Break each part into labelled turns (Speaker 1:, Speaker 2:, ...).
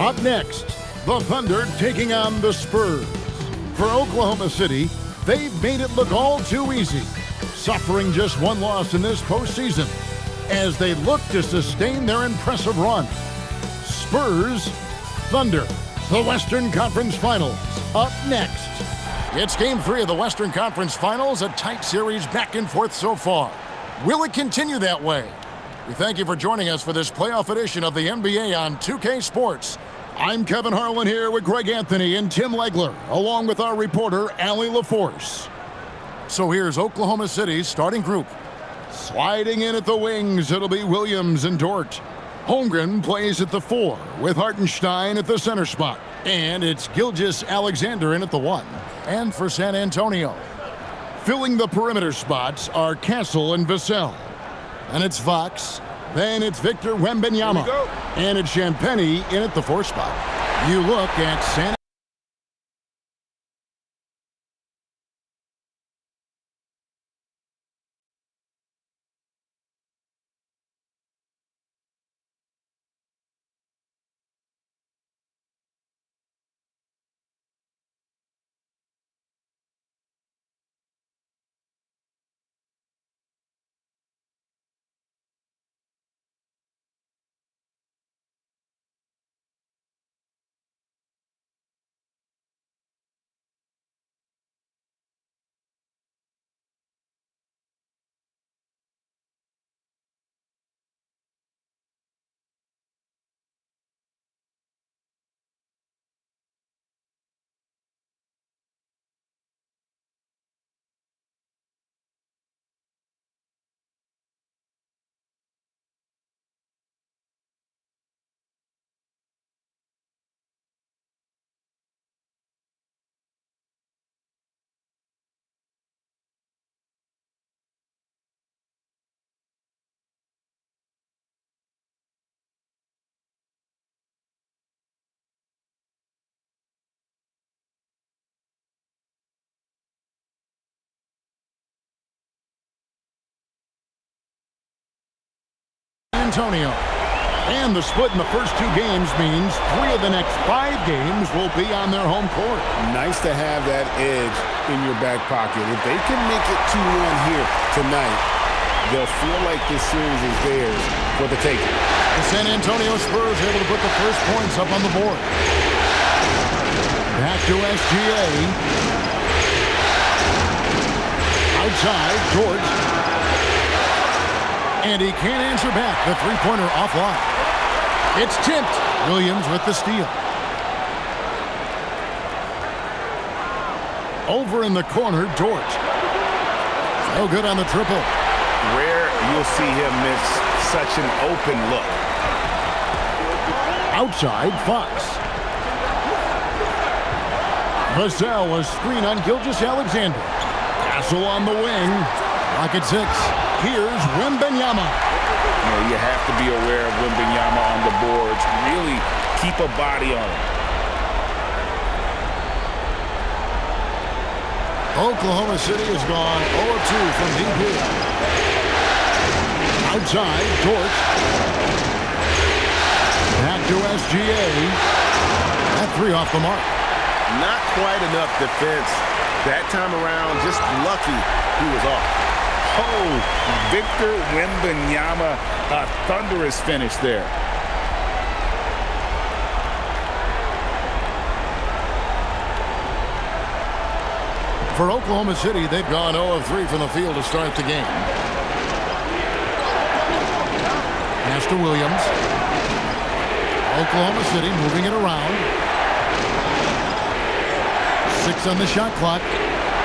Speaker 1: Up next, the Thunder taking on the Spurs. For Oklahoma City, they've made it look all too easy, suffering just one loss in this postseason as they look to sustain their impressive run. Spurs, Thunder, the Western Conference Finals, up next. It's Game 3 of the Western Conference Finals, a tight series back and forth so far. Will it continue that way? We thank you for joining us for this playoff edition of the NBA on 2K Sports. I'm Kevin Harlan here with Greg Anthony and Tim Legler, along with our reporter, Allie LaForce. So here's Oklahoma City's starting group. Sliding in at the wings, it'll be Williams and Dort. Holmgren plays at the 4, with Hartenstein at the center spot. And it's Gilgeous-Alexander in at the 1. And for San Antonio, filling the perimeter spots are Castle and Vassell. And it's Fox. Then it's Victor Wembanyama. And it's Champagnie in at the 4 spot. You look at San Antonio. And the split in the first 2 games means 3 of the next 5 games will be on their home court.
Speaker 2: Nice to have that edge in your back pocket. If they can make it 2-1 here tonight, they'll feel like this series is theirs for the taking.
Speaker 1: The San Antonio Spurs able to put the first points up on the board. Back to SGA. Outside, George. And he can't answer back. The three-pointer offline. It's tipped. Williams with the steal. Over in the corner, Dort. No good on the triple.
Speaker 2: Rare you'll see him miss such an open look.
Speaker 1: Outside, Fox. Vassell a screen on Gilgeous-Alexander. Castle on the wing. Clock at 6. Here's Wembanyama.
Speaker 2: You have to be aware of Wembanyama on the boards. Really keep a body on him.
Speaker 1: Oklahoma City has gone 0-2 from deep here. Outside, Dort. Back to SGA. That 3 off the mark.
Speaker 2: Not quite enough defense that time around. Just lucky he was off. Oh, Victor Wembanyama, a thunderous finish there.
Speaker 1: For Oklahoma City, they've gone 0 of 3 from the field to start the game. Pass to Williams. Oklahoma City moving it around. 6 on the shot clock.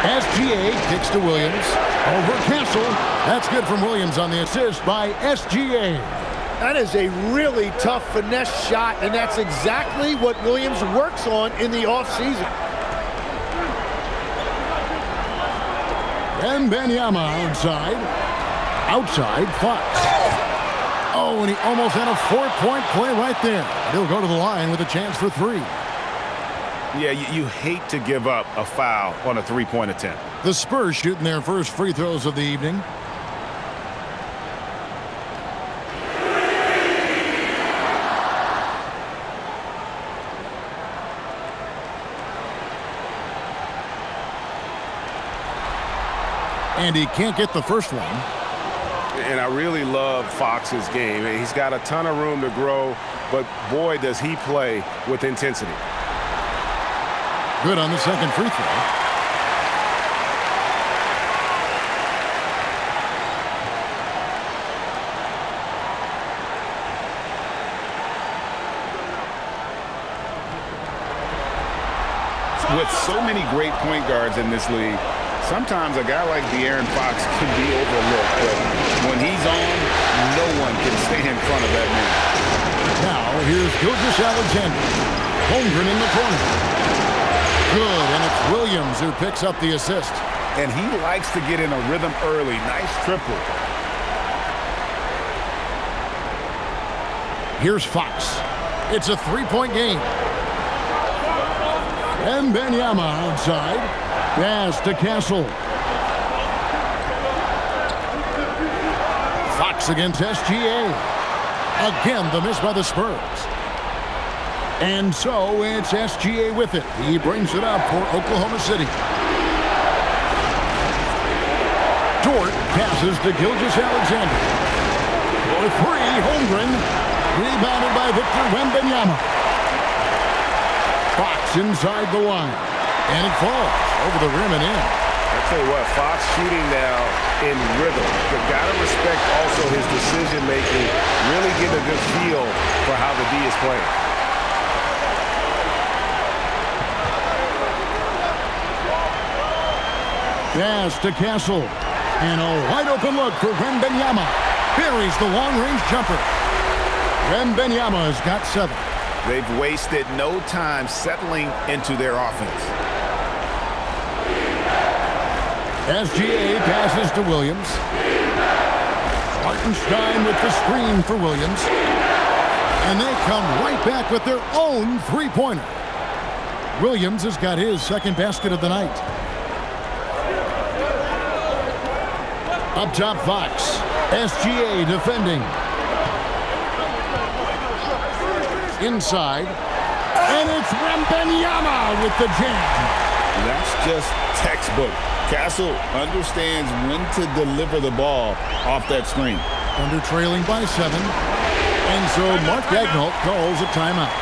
Speaker 1: SGA kicks to Williams. Over Castle. That's good from Williams on the assist by SGA.
Speaker 3: That is a really tough finesse shot, and that's exactly what Williams works on in the offseason.
Speaker 1: Wembanyama outside. Outside, Fox. Oh, and he almost had a 4-point play right there. He'll go to the line with a chance for 3.
Speaker 2: Yeah, you hate to give up a foul on a 3-point attempt.
Speaker 1: The Spurs shooting their first free throws of the evening. And he can't get the first one.
Speaker 2: And I really love Fox's game. He's got a ton of room to grow, but boy, does he play with intensity.
Speaker 1: Good on the second free throw.
Speaker 2: With so many great point guards in this league, sometimes a guy like De'Aaron Fox can be overlooked, but when he's on, no one can stay in front of that man.
Speaker 1: Now, here's Gilgeous-Alexander. Holmgren in the corner. Good, and it's Williams who picks up the assist.
Speaker 2: And he likes to get in a rhythm early. Nice triple.
Speaker 1: Here's Fox. It's a three-point game. And Wembanyama outside. Pass to Castle. Fox against SGA. Again, the miss by the Spurs. And so it's SGA with it. He brings it up for Oklahoma City. Dort passes to Gilgeous-Alexander. For three, Holmgren. Rebounded by Victor Wembanyama. Fox inside the line. And it falls over the rim and in.
Speaker 2: I tell you what, Fox shooting now in rhythm. You've got to respect also his decision-making. Really get a good feel for how the D is playing.
Speaker 1: Pass to Castle. And a wide-open look for Wembanyama. Buries the long-range jumper. Wembanyama has got 7.
Speaker 2: They've wasted no time settling into their offense.
Speaker 1: SGA passes to Williams. Hartenstein with the screen for Williams. And they come right back with their own three-pointer. Williams has got his second basket of the night. Up top, Fox. SGA defending. Inside. And it's Wembanyama with the jam.
Speaker 2: That's just textbook. Castle understands when to deliver the ball off that screen.
Speaker 1: Thunder trailing by 7. And so Mark Daigneault calls a timeout.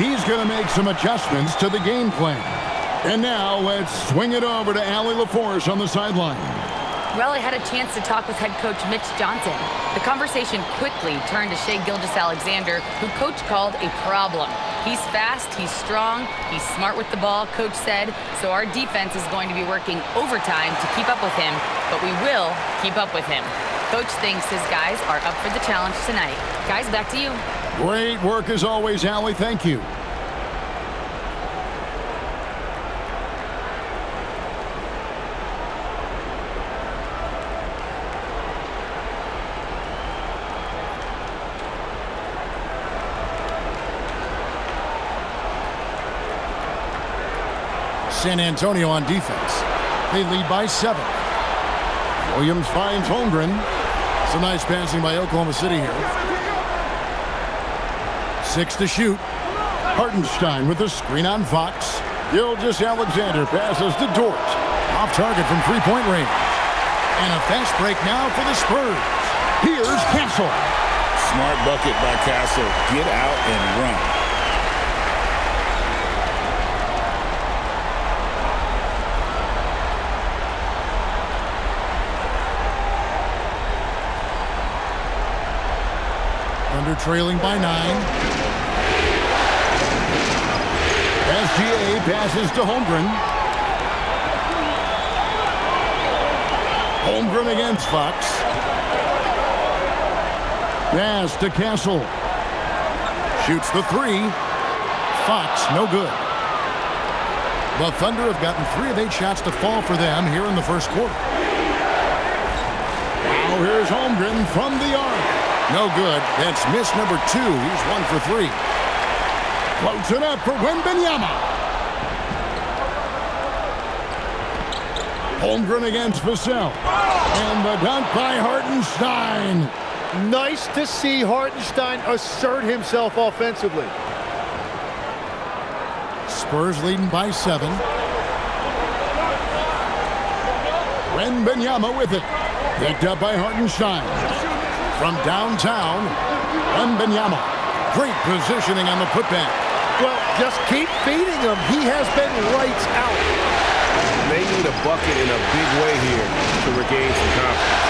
Speaker 1: He's going to make some adjustments to the game plan. And now let's swing it over to Allie LaForce on the sideline.
Speaker 4: Well, I had a chance to talk with head coach Mitch Johnson. The conversation quickly turned to Shai Gilgeous-Alexander, who coach called a problem. He's fast, he's strong, he's smart with the ball, coach said, so our defense is going to be working overtime to keep up with him, but we will keep up with him. Coach thinks his guys are up for the challenge tonight. Guys, back to you.
Speaker 1: Great work as always, Allie. Thank you. San Antonio on defense. They lead by 7. Williams finds Holmgren. Some nice passing by Oklahoma City here. 6 to shoot. Hartenstein with the screen on Fox. Gilgeous-Alexander passes to Dort. Off target from three-point range. And a fast break now for the Spurs. Here's Castle.
Speaker 2: Smart bucket by Castle. Get out and run.
Speaker 1: Thunder trailing by 9. SGA passes to Holmgren. Holmgren against Fox. Pass to Castle. Shoots the 3. Fox, no good. The Thunder have gotten 3 of 8 shots to fall for them here in the first quarter. Now here's Holmgren from the arc. No good. That's miss number 2. He's 1 for 3. Floats it up for Wembanyama. Holmgren against Vassell. And the dunk by Hartenstein.
Speaker 3: Nice to see Hartenstein assert himself offensively.
Speaker 1: Spurs leading by 7. Wembanyama with it. Picked up by Hartenstein. From downtown, Wembanyama. Great positioning on the putback.
Speaker 3: Well, just keep feeding him. He has been lights out.
Speaker 2: They need a bucket in a big way here to regain some confidence.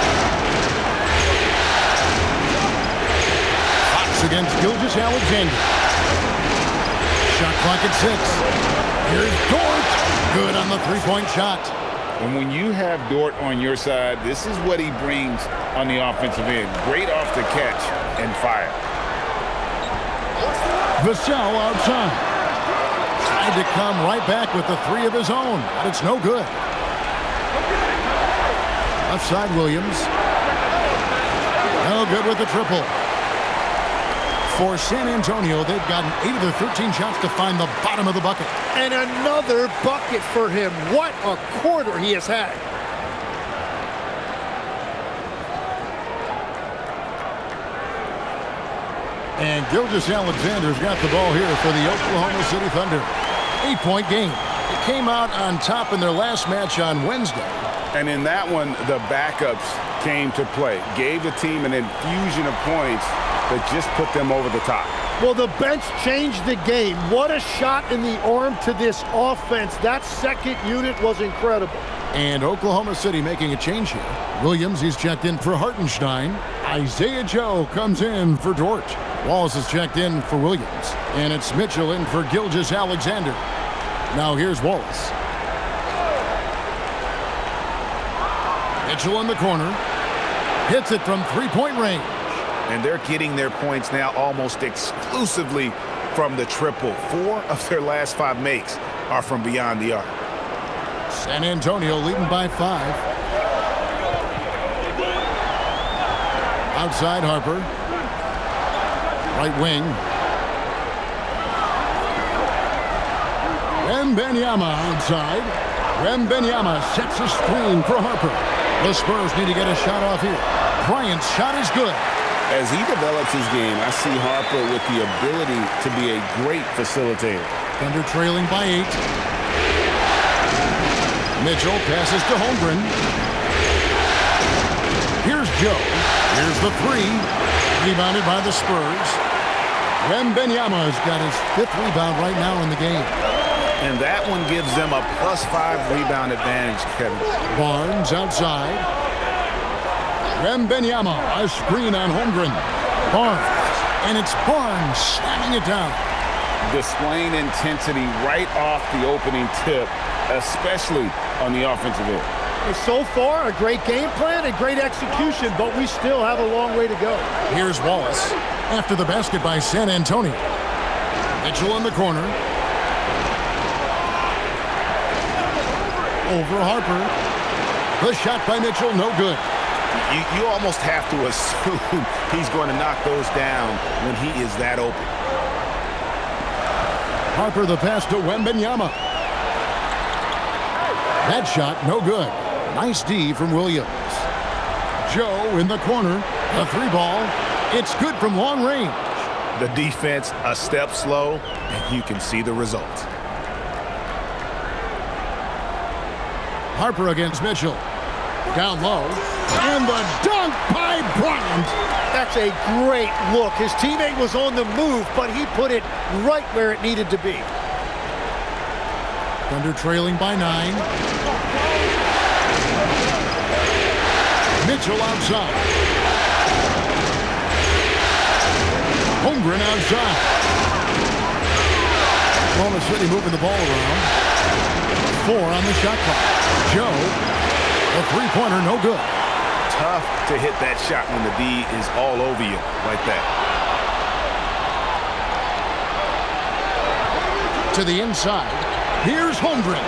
Speaker 1: Fox against Gilgeous-Alexander. Shot clock at 6. Here's Dort. Good on the three-point shot.
Speaker 2: And when you have Dort on your side, this is what he brings on the offensive end. Great off the catch and fire.
Speaker 1: Vassell outside. Tried to come right back with the three of his own, but it's no good. Left side, Williams. No good with the triple. For San Antonio, they've gotten 8 of their 13 shots to find the bottom of the bucket.
Speaker 3: And another bucket for him. What a quarter he has had.
Speaker 1: And Gilgeous-Alexander's got the ball here for the Oklahoma City Thunder. 8-point game. It came out on top in their last match on Wednesday.
Speaker 2: And in that one, the backups came to play. Gave the team an infusion of points that just put them over the top.
Speaker 3: Well, the bench changed the game. What a shot in the arm to this offense. That second unit was incredible.
Speaker 1: And Oklahoma City making a change here. Williams, he's checked in for Hartenstein. Isaiah Joe comes in for Dort. Wallace is checked in for Williams. And it's Mitchell in for Gilgeous-Alexander. Now here's Wallace. Mitchell in the corner. Hits it from three-point range.
Speaker 2: And they're getting their points now almost exclusively from the triple. 4 of their last 5 makes are from beyond the arc.
Speaker 1: San Antonio leading by 5. Outside Harper. Right wing. Wembanyama outside. Wembanyama sets a screen for Harper. The Spurs need to get a shot off here. Bryant's shot is good.
Speaker 2: As he develops his game, I see Harper with the ability to be a great facilitator.
Speaker 1: Thunder trailing by 8. Mitchell passes to Holmgren. Here's Joe. Here's the 3. Rebounded by the Spurs. Wembanyama's got his 5th rebound right now in the game.
Speaker 2: And that one gives them a +5 rebound advantage, Kevin.
Speaker 1: Barnes outside. Wembanyama, a screen on Holmgren. Barnes, and it's Barnes slamming it down.
Speaker 2: Displaying intensity right off the opening tip, especially on the offensive end.
Speaker 3: So far, a great game plan and great execution, but we still have a long way to go.
Speaker 1: Here's Wallace after the basket by San Antonio. Mitchell in the corner. Over Harper. The shot by Mitchell, no good.
Speaker 2: You almost have to assume he's going to knock those down when he is that open.
Speaker 1: Harper the pass to Wembanyama. That shot, no good. Nice D from Williams. Joe in the corner. The 3-ball. It's good from long range.
Speaker 2: The defense a step slow, and you can see the result.
Speaker 1: Harper against Mitchell. Down low. And the dunk by Bryant.
Speaker 3: That's a great look. His teammate was on the move, but he put it right where it needed to be.
Speaker 1: Thunder trailing by 9. Mitchell outside. Holmgren outside. Oklahoma City moving the ball around. 4 on the shot clock. Joe, a 3-pointer, no good.
Speaker 2: Tough to hit that shot when the D is all over you like that.
Speaker 1: To the inside. Here's Holmgren.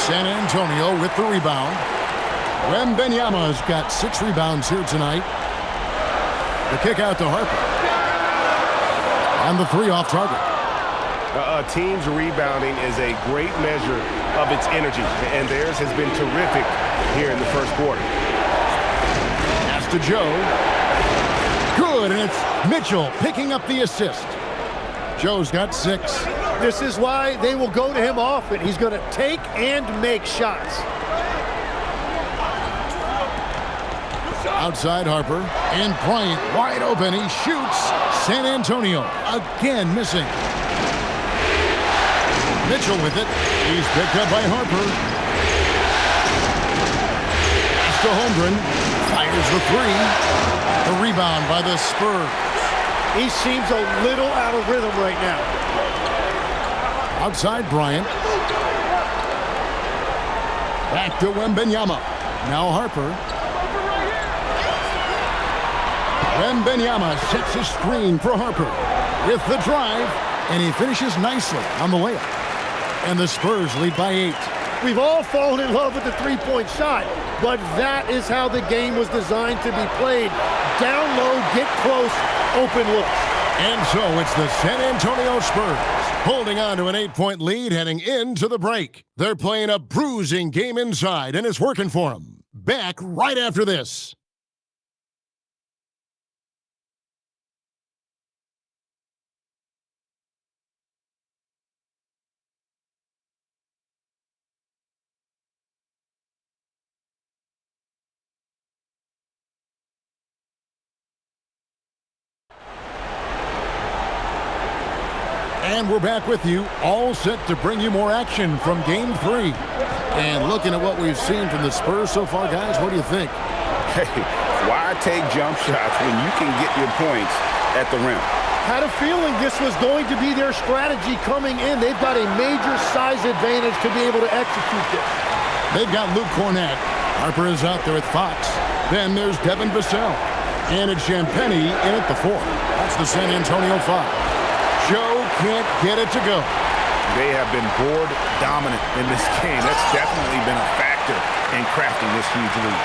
Speaker 1: San Antonio with the rebound. Wembanyama's got 6 rebounds here tonight. The kick out to Harper. And the 3 off target.
Speaker 2: A team's rebounding is a great measure of its energy, and theirs has been terrific here in the first quarter.
Speaker 1: Pass to Joe. Good, and it's Mitchell picking up the assist. Joe's got 6.
Speaker 3: This is why they will go to him often. He's going to take and make shots.
Speaker 1: Outside Harper. And Bryant wide open. He shoots. San Antonio again missing. Mitchell with it. He's picked up by Harper. Pass to Holmgren. Fires the three. The rebound by the Spurs.
Speaker 3: He seems a little out of rhythm right now.
Speaker 1: Outside Bryant. Back to Wembanyama. Now Harper. Wembanyama sets a screen for Harper with the drive, and he finishes nicely on the layup. And the Spurs lead by 8.
Speaker 3: We've all fallen in love with the three-point shot, but that is how the game was designed to be played. Down low, get close, open looks.
Speaker 1: And so it's the San Antonio Spurs holding on to an 8-point lead heading into the break. They're playing a bruising game inside, and it's working for them. Back right after this. And we're back with you, all set to bring you more action from Game 3. And looking at what we've seen from the Spurs so far, guys, what do you think?
Speaker 2: Hey, why take jump shots when you can get your points at the rim?
Speaker 3: Had a feeling this was going to be their strategy coming in. They've got a major size advantage to be able to execute this.
Speaker 1: They've got Luke Cornett. Harper is out there with Fox. Then there's Devin Vassell. And it's Champagnie in at the 4. That's the San Antonio 5. Joe can't get it to go.
Speaker 2: They have been board dominant in this game. That's definitely been a factor in crafting this huge lead.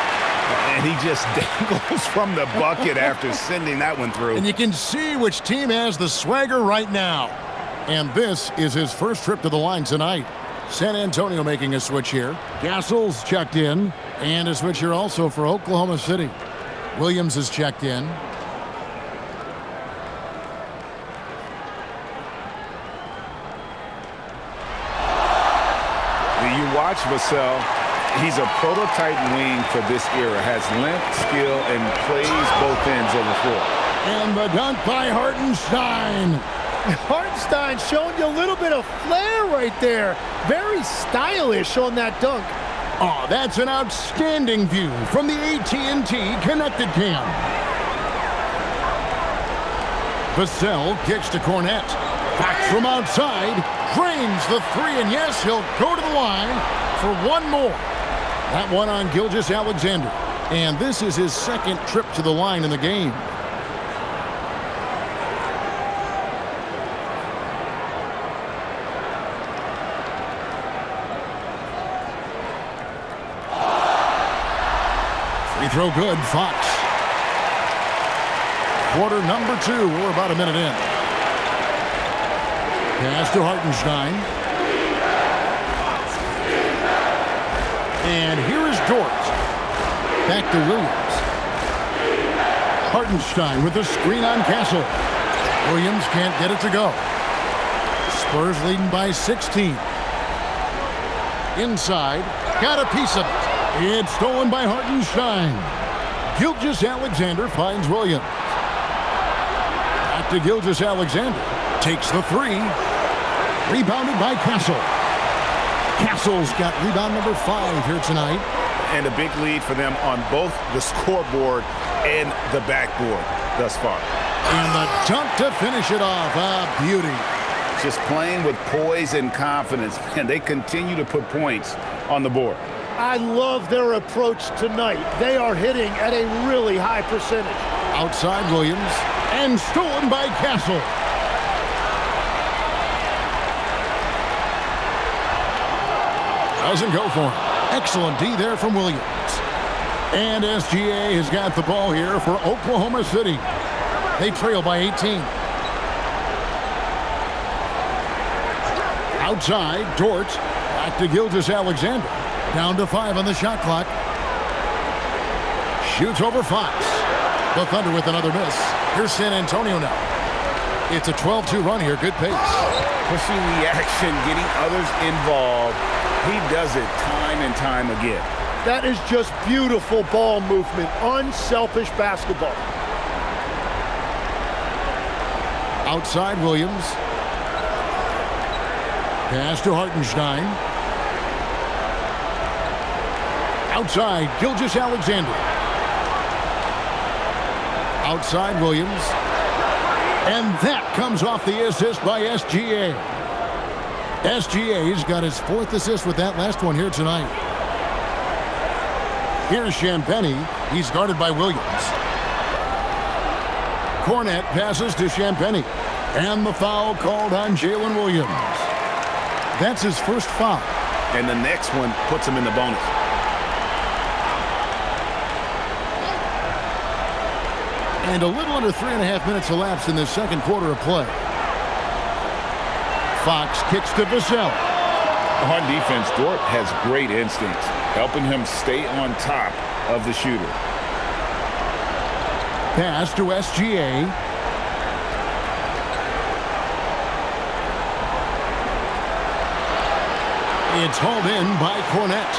Speaker 2: And he just dangles from the bucket after sending that one through.
Speaker 1: And you can see which team has the swagger right now. And this is his first trip to the line tonight. San Antonio making a switch here. Gasol's checked in. And a switch here also for Oklahoma City. Williams is checked in.
Speaker 2: You watch Vassell, he's a prototype wing for this era. Has length, skill, and plays both ends of the floor.
Speaker 1: And the dunk by Hartenstein.
Speaker 3: Hartenstein showing you a little bit of flair right there. Very stylish on that dunk.
Speaker 1: Oh, that's an outstanding view from the AT&T Connected Cam. Vassell kicks to Cornett. Fox from outside, drains the 3, and yes, he'll go to the line for one more. That one on Gilgeous-Alexander. And this is his second trip to the line in the game. Free throw good, Fox. Quarter number 2, we're about a minute in. Pass to Hartenstein. And here is Dort. Back to Williams. Hartenstein with a screen on Castle. Williams can't get it to go. Spurs leading by 16. Inside. Got a piece of it. It's stolen by Hartenstein. Gilgeous-Alexander finds Williams. Back to Gilgeous-Alexander. Takes the 3. Rebounded by Castle. Castle's got rebound number 5 here tonight.
Speaker 2: And a big lead for them on both the scoreboard and the backboard thus far.
Speaker 1: And the dunk to finish it off. A beauty.
Speaker 2: Just playing with poise and confidence. And they continue to put points on the board.
Speaker 3: I love their approach tonight. They are hitting at a really high percentage.
Speaker 1: Outside Williams. And stolen by Castle. Doesn't go for him. Excellent D there from Williams. And SGA has got the ball here for Oklahoma City. They trail by 18. Outside, Dort. Back to Gilgeous-Alexander. Down to 5 on the shot clock. Shoots over Fox. The Thunder with another miss. Here's San Antonio now. It's a 12-2 run here. Good pace.
Speaker 2: Pushing the action, getting others involved. He does it time and time again.
Speaker 3: That is just beautiful ball movement, unselfish basketball.
Speaker 1: Outside Williams. Pass to Hartenstein. Outside Gilgeous-Alexander. Outside Williams. And that comes off the assist by SGA. SGA's got his 4th assist with that last one here tonight. Here's Champagnie. He's guarded by Williams. Cornet passes to Champagnie. And the foul called on Jalen Williams. That's his first foul.
Speaker 2: And the next one puts him in the bonus.
Speaker 1: And a little under 3.5 minutes elapsed in this second quarter of play. Fox kicks to Vassell.
Speaker 2: On defense, Dort has great instincts, helping him stay on top of the shooter.
Speaker 1: Pass to SGA. It's hauled in by Cornet.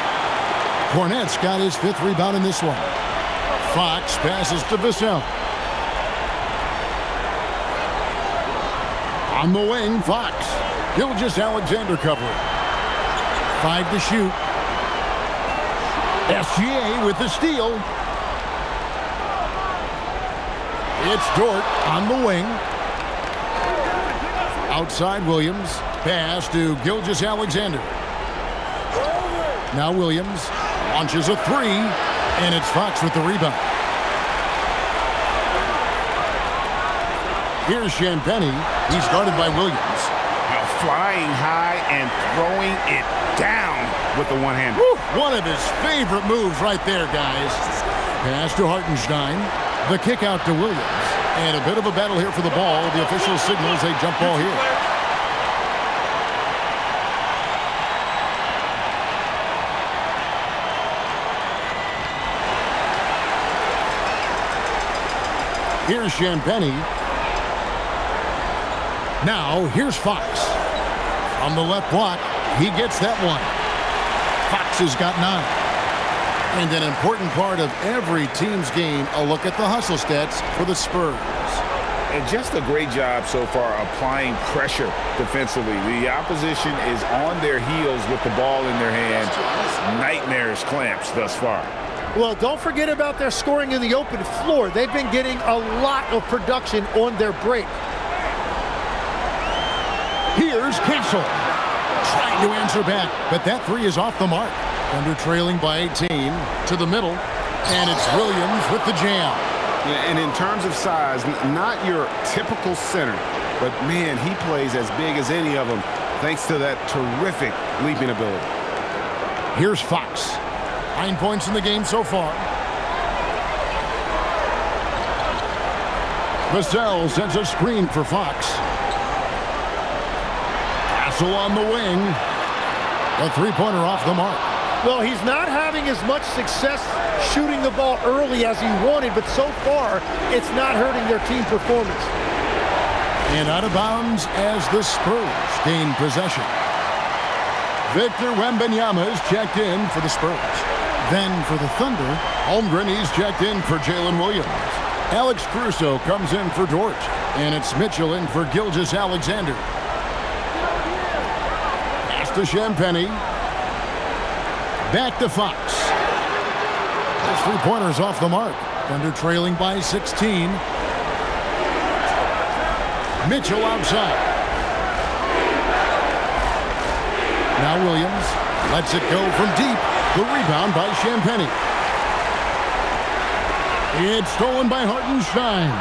Speaker 1: Cornet's got his 5th rebound in this one. Fox passes to Vassell. On the wing, Fox. Gilgeous-Alexander covering. 5 to shoot. SGA with the steal. It's Dort on the wing. Outside Williams. Pass to Gilgeous-Alexander. Now Williams launches a 3, and it's Fox with the rebound. Here's Champagnie. He's guarded by Williams.
Speaker 2: Now flying high and throwing it down with the one hand.
Speaker 1: One of his favorite moves right there, guys. Pass to Hartenstein. The kick out to Williams. And a bit of a battle here for the ball. The official signals a jump ball here. Here's Champagnie. Now, here's Fox. On the left block, he gets that one. Fox has got 9. And an important part of every team's game, a look at the hustle stats for the Spurs.
Speaker 2: And just a great job so far applying pressure defensively. The opposition is on their heels with the ball in their hands. Nightmares clamps thus far.
Speaker 3: Well, don't forget about their scoring in the open floor. They've been getting a lot of production on their break.
Speaker 1: Here's Castle. Trying to answer back, but that 3 is off the mark. Under trailing by 18 to the middle, and it's Williams with the jam.
Speaker 2: Yeah, and in terms of size, not your typical center, but man, he plays as big as any of them thanks to that terrific leaping ability.
Speaker 1: Here's Fox. 9 points in the game so far. Vassell sends a screen for Fox. Castle on the wing. A 3-pointer off the mark.
Speaker 3: Well, he's not having as much success shooting the ball early as he wanted, but so far, it's not hurting their team performance.
Speaker 1: And out of bounds as the Spurs gain possession. Victor Wembanyama is checked in for the Spurs. Then for the Thunder, Holmgren, he's checked in for Jalen Williams. Alex Caruso comes in for Dort. And it's Mitchell in for Gilgeous-Alexander. Pass to Champagnie. Back to Fox. His 3-pointers off the mark. Thunder trailing by 16. Mitchell outside. Now Williams lets it go from deep. The rebound by Champagnie. It's stolen by Hartenstein.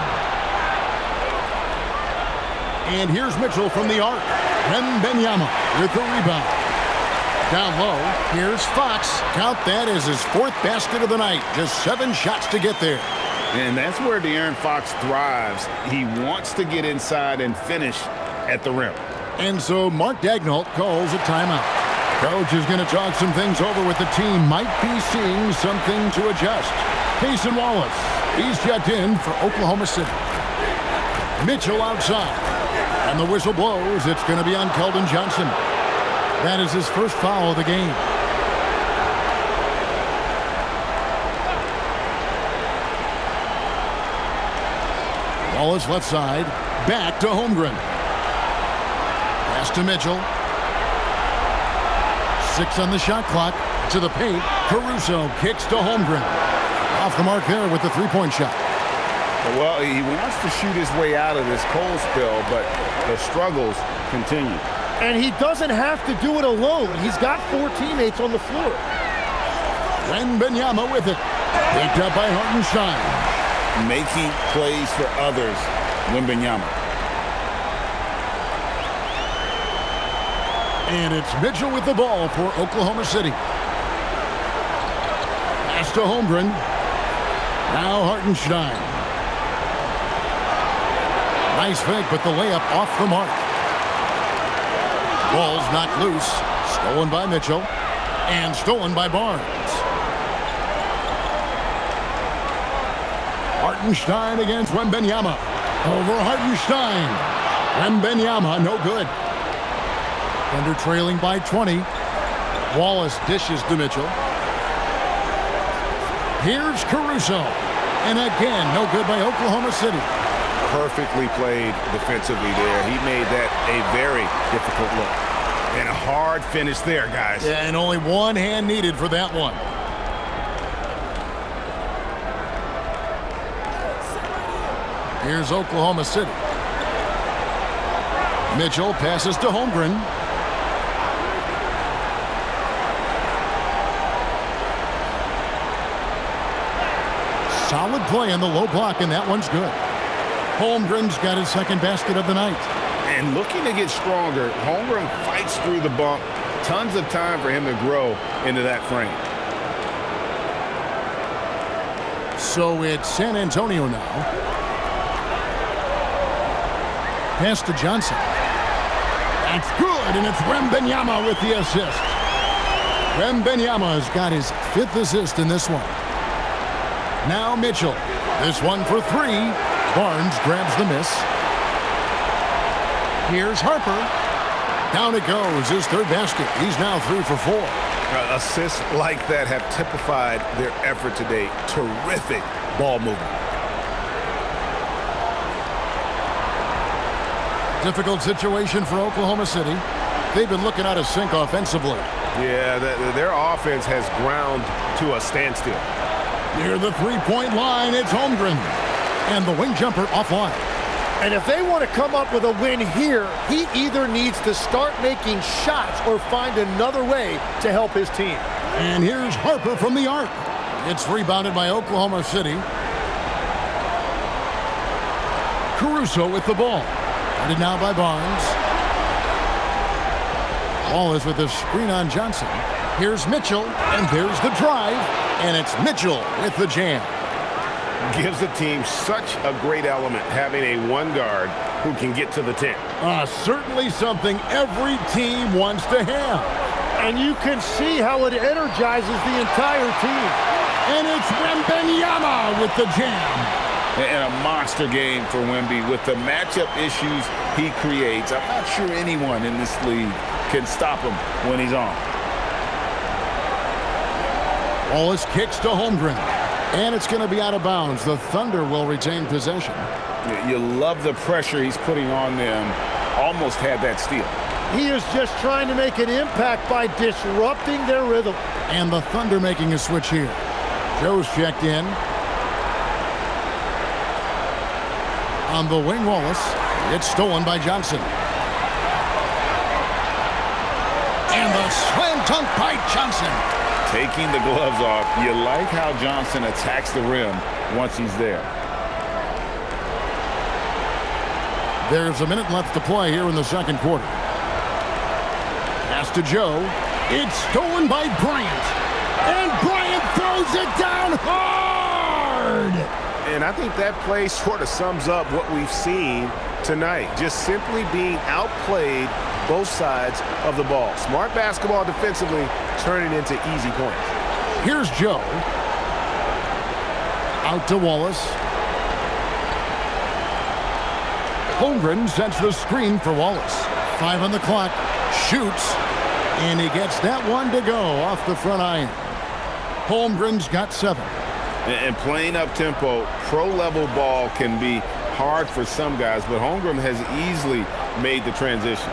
Speaker 1: And here's Mitchell from the arc. Wembanyama with the rebound. Down low, here's Fox. Count that as his 4th basket of the night. Just 7 shots to get there.
Speaker 2: And that's where De'Aaron Fox thrives. He wants to get inside and finish at the rim.
Speaker 1: And so Mark Daigneault calls a timeout. Coach is going to talk some things over with the team. Might be seeing something to adjust. Payson Wallace, he's checked in for Oklahoma City. Mitchell outside. And the whistle blows. It's going to be on Keldon Johnson. That is his first foul of the game. Wallace left side. Back to Holmgren. Pass to Mitchell. 6 on the shot clock. To the paint. Caruso kicks to Holmgren. Off the mark there with the three-point shot.
Speaker 2: Well, he wants to shoot his way out of this cold spell, but the struggles continue.
Speaker 3: And he doesn't have to do it alone. He's got 4 teammates on the floor.
Speaker 1: Wembanyama with it. Picked up by Hartenstein.
Speaker 2: Making plays for others, Wembanyama.
Speaker 1: And it's Mitchell with the ball for Oklahoma City. Pass to Holmgren. Now Hartenstein. Nice fake, but the layup off the mark. Ball's knocked loose. Stolen by Mitchell. And stolen by Barnes. Hartenstein against Wembanyama. Over Hartenstein. Wembanyama, no good. Thunder trailing by 20. Wallace dishes to Mitchell. Here's Caruso. And again, no good by Oklahoma City.
Speaker 2: Perfectly played defensively there. He made that a very difficult look. And a hard finish there, guys.
Speaker 1: Yeah, and only one hand needed for that one. Here's Oklahoma City. Mitchell passes to Holmgren. Solid play in the low block, and that one's good. Holmgren's got his second basket of the night.
Speaker 2: And looking to get stronger, Holmgren fights through the bump. Tons of time for him to grow into that frame.
Speaker 1: So it's San Antonio now. Pass to Johnson. That's good, and it's Wembanyama with the assist. Wembanyama has got his 5th assist in this one. Now Mitchell. This one for 3. Barnes grabs the miss. Here's Harper. Down it goes, his 3rd basket. He's now 3 for 4.
Speaker 2: Assists like that have typified their effort today. Terrific ball movement.
Speaker 1: Difficult situation for Oklahoma City. They've been looking out of sync offensively.
Speaker 2: Yeah, their offense has ground to a standstill.
Speaker 1: Near the three-point line, it's Holmgren. And the wing jumper offline.
Speaker 3: And if they want to come up with a win here, he either needs to start making shots or find another way to help his team.
Speaker 1: And here's Harper from the arc. It's rebounded by Oklahoma City. Caruso with the ball. Guarded now by Barnes. Wallace with the screen on Johnson. Here's Mitchell, and there's the drive. And it's Mitchell with the jam.
Speaker 2: Gives the team such a great element having a one guard who can get to the 10.
Speaker 1: Certainly something every team wants to have.
Speaker 3: And you can see how it energizes the entire team.
Speaker 1: And it's Wembanyama with the jam.
Speaker 2: And a monster game for Wemby with the matchup issues he creates. I'm not sure anyone in this league can stop him when he's on.
Speaker 1: Wallace kicks to Holmgren. And it's going to be out of bounds. The Thunder will retain possession.
Speaker 2: You love the pressure he's putting on them. Almost had that steal.
Speaker 3: He is just trying to make an impact by disrupting their rhythm.
Speaker 1: And the Thunder making a switch here. Joe's checked in. On the wing, Wallace. It's stolen by Johnson. And the slam dunk by Johnson.
Speaker 2: Taking the gloves off. You like how Johnson attacks the rim once he's there.
Speaker 1: There's a minute left to play here in the second quarter. Pass to Joe. It's stolen by Bryant. And Bryant throws it down hard.
Speaker 2: And I think that play sort of sums up what we've seen tonight. Just simply being outplayed both sides of the ball. Smart basketball defensively, turning into easy points.
Speaker 1: Here's Joe. Out to Wallace. Holmgren sets the screen for Wallace. 5 on the clock. Shoots. And he gets that one to go off the front iron. Holmgren's got 7.
Speaker 2: And playing up tempo, pro-level ball can be hard for some guys, but Holmgren has easily made the transition.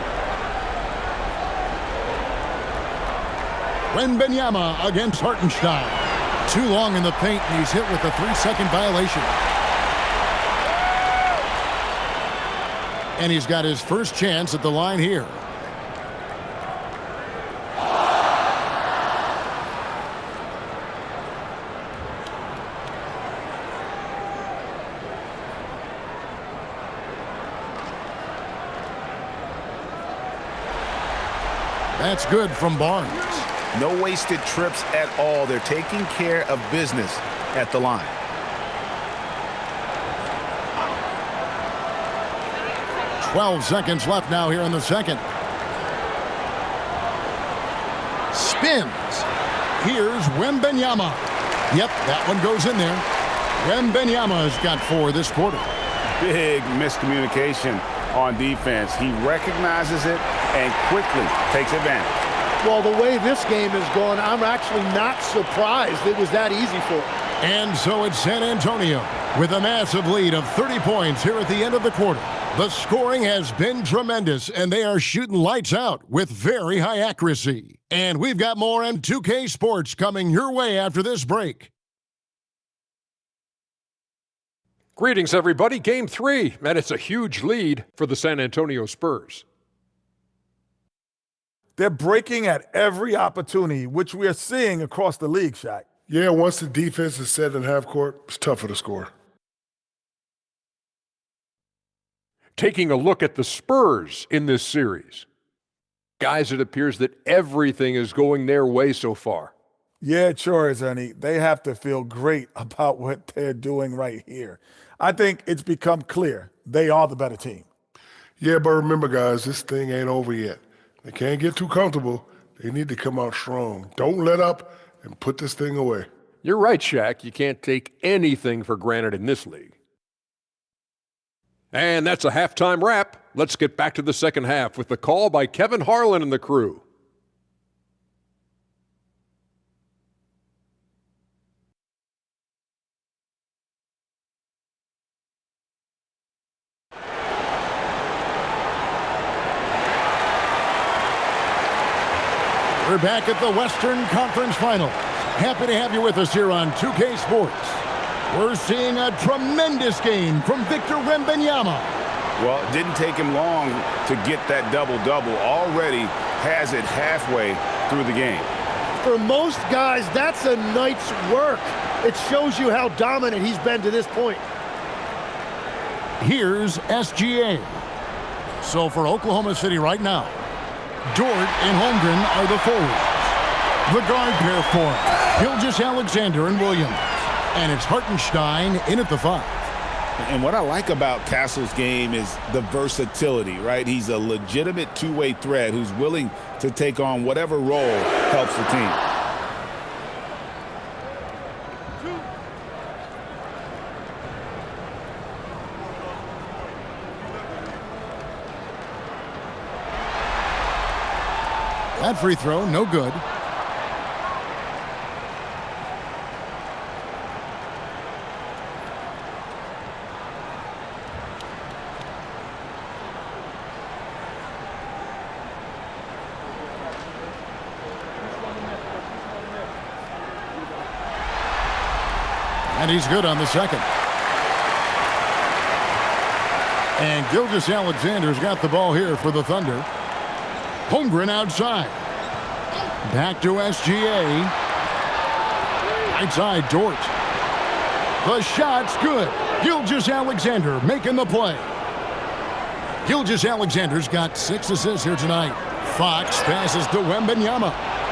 Speaker 1: Wembanyama against Hartenstein. Too long in the paint, and he's hit with a 3-second violation. And he's got his first chance at the line here. That's good from Barnes.
Speaker 2: No wasted trips at all. They're taking care of business at the line.
Speaker 1: "12 seconds left now here in the second. Spins. Here's Wembanyama. Yep, that one goes in there. Wembanyama's got 4 this quarter.
Speaker 2: Big miscommunication on defense. He recognizes it and quickly takes advantage.
Speaker 3: Well, the way this game has gone, I'm actually not surprised it was that easy for him.
Speaker 1: And so it's San Antonio with a massive lead of 30 points here at the end of the quarter. The scoring has been tremendous, and they are shooting lights out with very high accuracy. And we've got more M2K Sports coming your way after this break.
Speaker 5: Greetings, everybody. Game 3, and it's a huge lead for the San Antonio Spurs.
Speaker 6: They're breaking at every opportunity, which we are seeing across the league, Shaq.
Speaker 7: Yeah, once the defense is set in half court, it's tougher to score.
Speaker 5: Taking a look at the Spurs in this series. Guys, it appears that everything is going their way so far.
Speaker 6: Yeah, it sure is, Ernie. They have to feel great about what they're doing right here. I think it's become clear they are the better team.
Speaker 7: Yeah, but remember, guys, this thing ain't over yet. They can't get too comfortable. They need to come out strong. Don't let up and put this thing away.
Speaker 5: You're right, Shaq. You can't take anything for granted in this league. And that's a halftime wrap. Let's get back to the second half with the call by Kevin Harlan and the crew.
Speaker 1: We're back at the Western Conference Finals. Happy to have you with us here on 2K Sports. We're seeing a tremendous game from Victor Wembanyama.
Speaker 2: Well, it didn't take him long to get that double-double. Already has it halfway through the game.
Speaker 3: For most guys, that's a night's work. It shows you how dominant he's been to this point.
Speaker 1: Here's SGA. So for Oklahoma City right now, Dort and Holmgren are the forwards. The guard pair for Gilgeous-Alexander and Williams. And it's Hartenstein in at the 5.
Speaker 2: And what I like about Castle's game is the versatility, right? He's a legitimate two-way threat who's willing to take on whatever role helps the team.
Speaker 1: That free throw, no good. And he's good on the second. And Gilgeous-Alexander's got the ball here for the Thunder. Holmgren outside. Back to SGA. Right side, Dort. The shot's good. Gilgeous-Alexander making the play. Gilgeous-Alexander's got 6 assists here tonight. Fox passes to Wembanyama.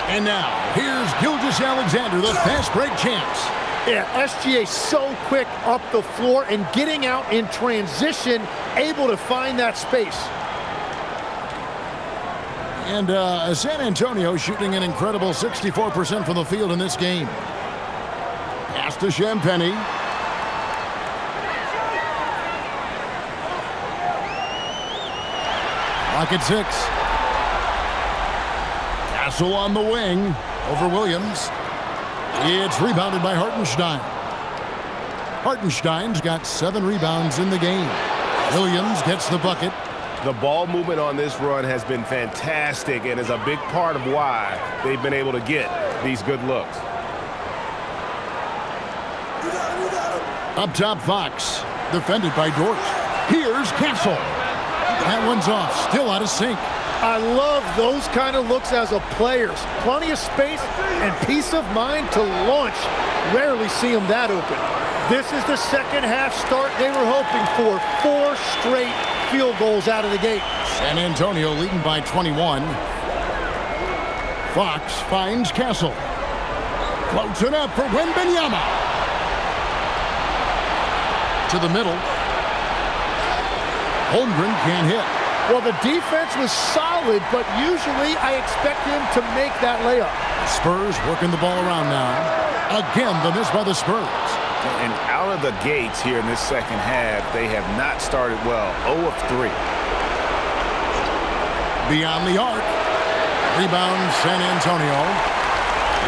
Speaker 1: And now, here's Gilgeous-Alexander, the fast break champs.
Speaker 3: Yeah, SGA so quick up the floor and getting out in transition, able to find that space.
Speaker 1: And San Antonio shooting an incredible 64% from the field in this game. Pass to Champagnie. Clock at 6. Castle on the wing over Williams. It's rebounded by Hartenstein. Hartenstein's got 7 rebounds in the game. Williams gets the bucket.
Speaker 2: The ball movement on this run has been fantastic and is a big part of why they've been able to get these good looks.
Speaker 1: Up top, Fox. Defended by Dort. Here's Castle. That one's off. Still out of sync.
Speaker 3: I love those kind of looks as a player. Plenty of space and peace of mind to launch. Rarely see them that open. This is the second half start they were hoping for. 4 straight field goals out of the gate.
Speaker 1: San Antonio leading by 21. Fox finds Castle. Floats it up for Wembanyama. To the middle. Holmgren can't hit.
Speaker 3: Well, the defense was solid, but usually I expect him to make that layup.
Speaker 1: Spurs working the ball around now. Again, the miss by the Spurs.
Speaker 2: And out of the gates here in this second half, they have not started well. 0 of 3.
Speaker 1: Beyond the arc. Rebound, San Antonio.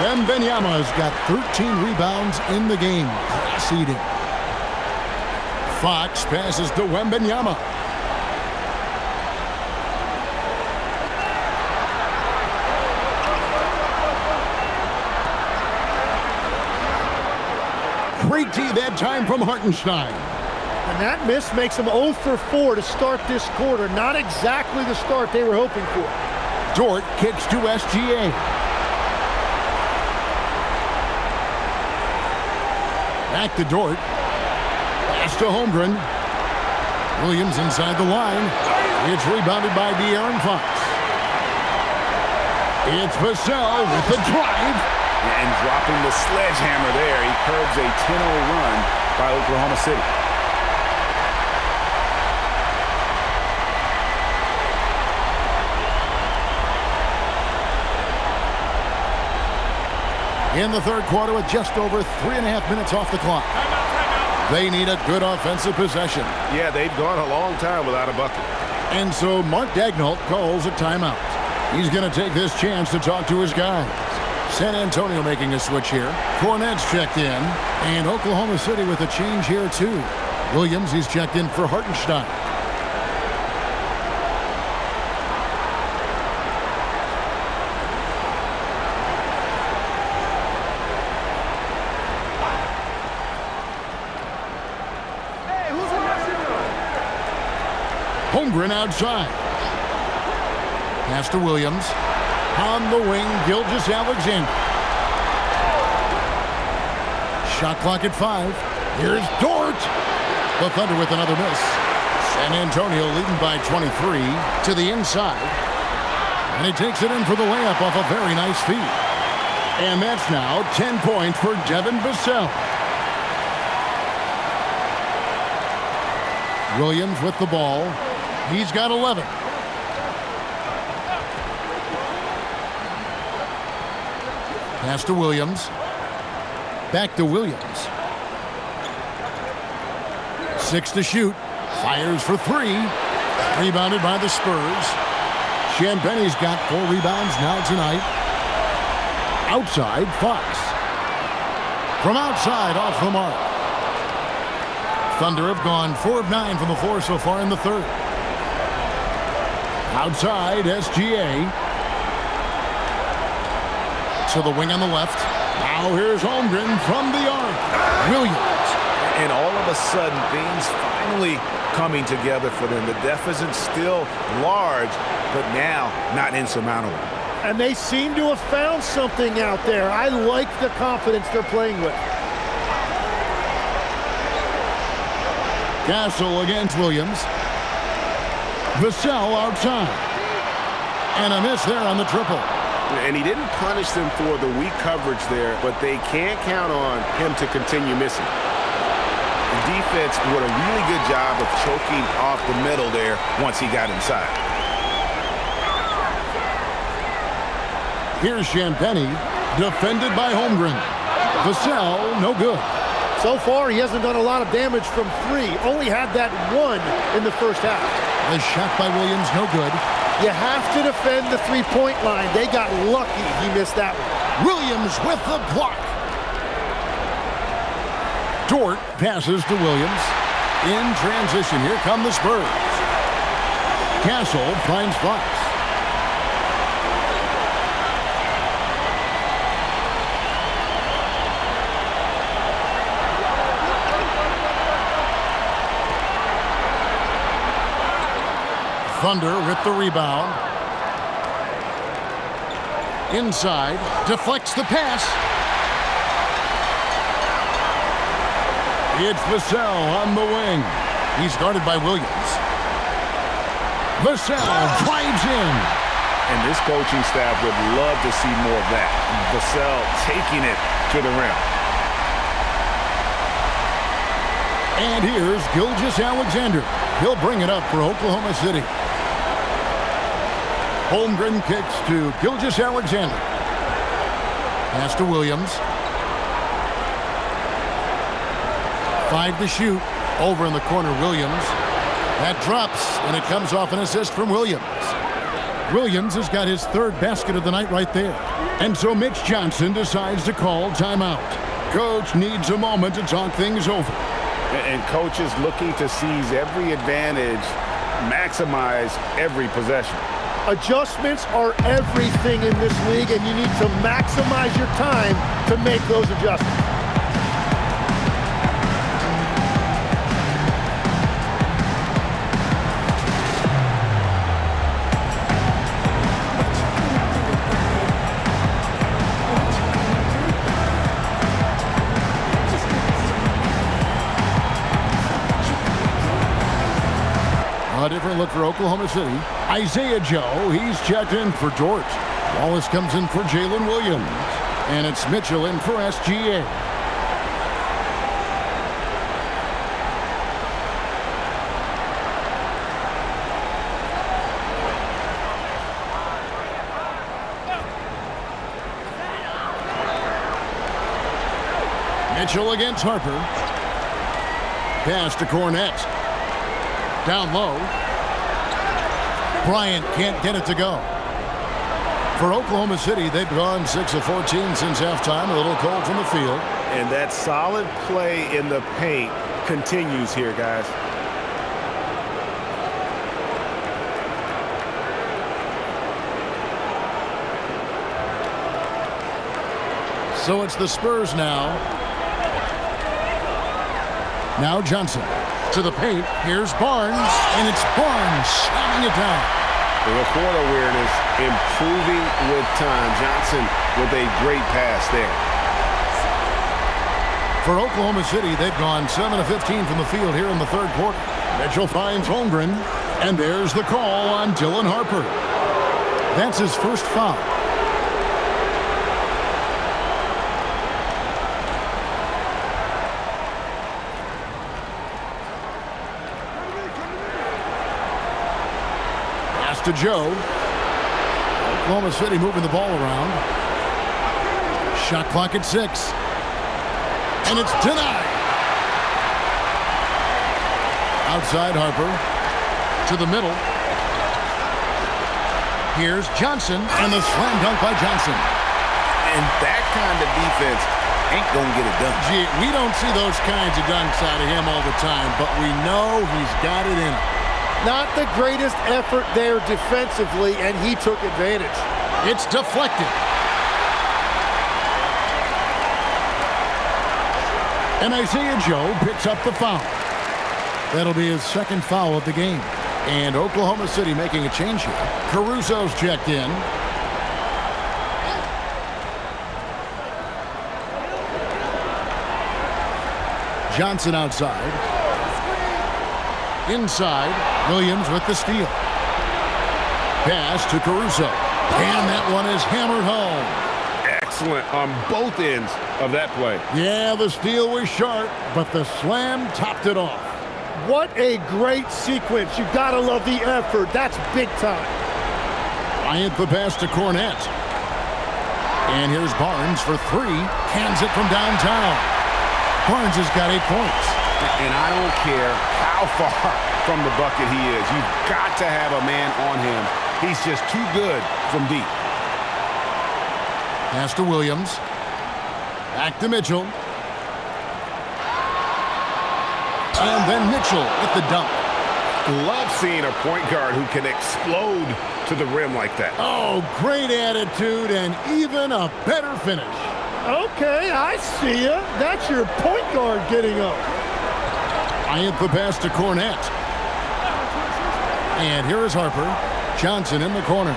Speaker 1: Wembanyama's got 13 rebounds in the game. Class-eating. Fox passes to Wembanyama. Great D that time from Hartenstein.
Speaker 3: And that miss makes them 0 for 4 to start this quarter. Not exactly the start they were hoping for.
Speaker 1: Dort kicks to SGA. Back to Dort. Pass to Holmgren. Williams inside the line. It's rebounded by De'Aaron Fox. It's Vassell with the drive.
Speaker 2: And dropping the sledgehammer there, he curbs a 10-0 run by Oklahoma City.
Speaker 1: In the third quarter with just over 3.5 minutes off the clock. They need a good offensive possession.
Speaker 2: Yeah, they've gone a long time without a bucket.
Speaker 1: And so Mark Daigneault calls a timeout. He's going to take this chance to talk to his guys. San Antonio making a switch here. Cornette's checked in. And Oklahoma City with a change here too. Williams, he's checked in for Hartenstein. Holmgren outside. Pass to Williams. On the wing, Gilgeous-Alexander. Shot clock at 5. Here's Dort. The Thunder with another miss. San Antonio leading by 23 to the inside. And he takes it in for the layup off a very nice feed. And that's now 10 points for Devin Vassell. Williams with the ball. He's got 11. Pass to Williams. Back to Williams. 6 to shoot. Fires for 3. Rebounded by the Spurs. Champagne's got 4 rebounds now tonight. Outside, Fox. From outside, off the mark. Thunder have gone 4 of 9 from the floor so far in the third. Outside, SGA. To the wing on the left. Now here's Holmgren from the arc. Williams.
Speaker 2: And all of a sudden, things finally coming together for them. The deficit's still large, but now not insurmountable.
Speaker 3: And they seem to have found something out there. I like the confidence they're playing with.
Speaker 1: Castle against Williams. Vassell outside. And a miss there on the triple.
Speaker 2: And he didn't punish them for the weak coverage there, but they can't count on him to continue missing. The defense did a really good job of choking off the middle there once he got inside.
Speaker 1: Here's Champagnie, defended by Holmgren. Vassell, no good.
Speaker 3: So far, he hasn't done a lot of damage from 3. Only had that 1 in the first half.
Speaker 1: The shot by Williams, no good.
Speaker 3: You have to defend the three-point line. They got lucky he missed that one.
Speaker 1: Williams with the block. Dort passes to Williams. In transition, here come the Spurs. Castle finds Fox. Thunder with the rebound. Inside, deflects the pass. It's Vassell on the wing. He's guarded by Williams. Vassell drives in.
Speaker 2: And this coaching staff would love to see more of that. Vassell taking it to the rim.
Speaker 1: And here's Gilgeous-Alexander. He'll bring it up for Oklahoma City. Holmgren kicks to Gilgeous-Alexander. Pass to Williams. 5 to shoot. Over in the corner, Williams. That drops, and it comes off an assist from Williams. Williams has got his 3rd basket of the night right there. And so Mitch Johnson decides to call timeout. Coach needs a moment to talk things over.
Speaker 2: And coach is looking to seize every advantage, maximize every possession.
Speaker 3: Adjustments are everything in this league, and you need to maximize your time to make those adjustments.
Speaker 1: A different look for Oklahoma City. Isaiah Joe, he's checked in for Dort. Wallace comes in for Jalen Williams. And it's Mitchell in for SGA. Mitchell against Harper. Pass to Cornette. Down low. Bryant can't get it to go. For Oklahoma City, they've gone 6 of 14 since halftime. A little cold from the field.
Speaker 2: And that solid play in the paint continues here, guys.
Speaker 1: So it's the Spurs now. Now Johnson to the paint. Here's Barnes, and it's Barnes slamming it down.
Speaker 2: The court awareness improving with time. Johnson with a great pass there.
Speaker 1: For Oklahoma City, they've gone 7 of 15 from the field here in the 3rd quarter. Mitchell finds Holmgren, and there's the call on Dylan Harper. That's his 1st foul. To Joe. Oklahoma City moving the ball around. Shot clock at 6. And it's denied. Outside Harper. To the middle. Here's Johnson. And the slam dunk by Johnson.
Speaker 2: And that kind of defense ain't gonna get it done.
Speaker 1: Gee, we don't see those kinds of dunks out of him all the time, but we know he's got it in him.
Speaker 3: Not the greatest effort there defensively, and he took advantage.
Speaker 1: It's deflected. And Isaiah Joe picks up the foul. That'll be his 2nd foul of the game. And Oklahoma City making a change here. Caruso's checked in. Johnson outside. Inside, Williams with the steal. Pass to Caruso. And that one is hammered home.
Speaker 2: Excellent on both ends of that play.
Speaker 1: Yeah, the steal was sharp, but the slam topped it off.
Speaker 3: What a great sequence. You gotta love the effort. That's big time.
Speaker 1: Bryant the pass to Cornette. And here's Barnes for 3. Cans it from downtown. Barnes has got 8 points.
Speaker 2: And I don't care how far from the bucket he is. You've got to have a man on him. He's just too good from deep.
Speaker 1: Pass to Williams. Back to Mitchell. And then Mitchell with the dunk.
Speaker 2: Love seeing a point guard who can explode to the rim like that.
Speaker 1: Oh, great attitude and even a better finish.
Speaker 3: Okay, I see ya. That's your point guard getting up.
Speaker 1: Bryant the pass to Cornette. And here is Harper. Johnson in the corner.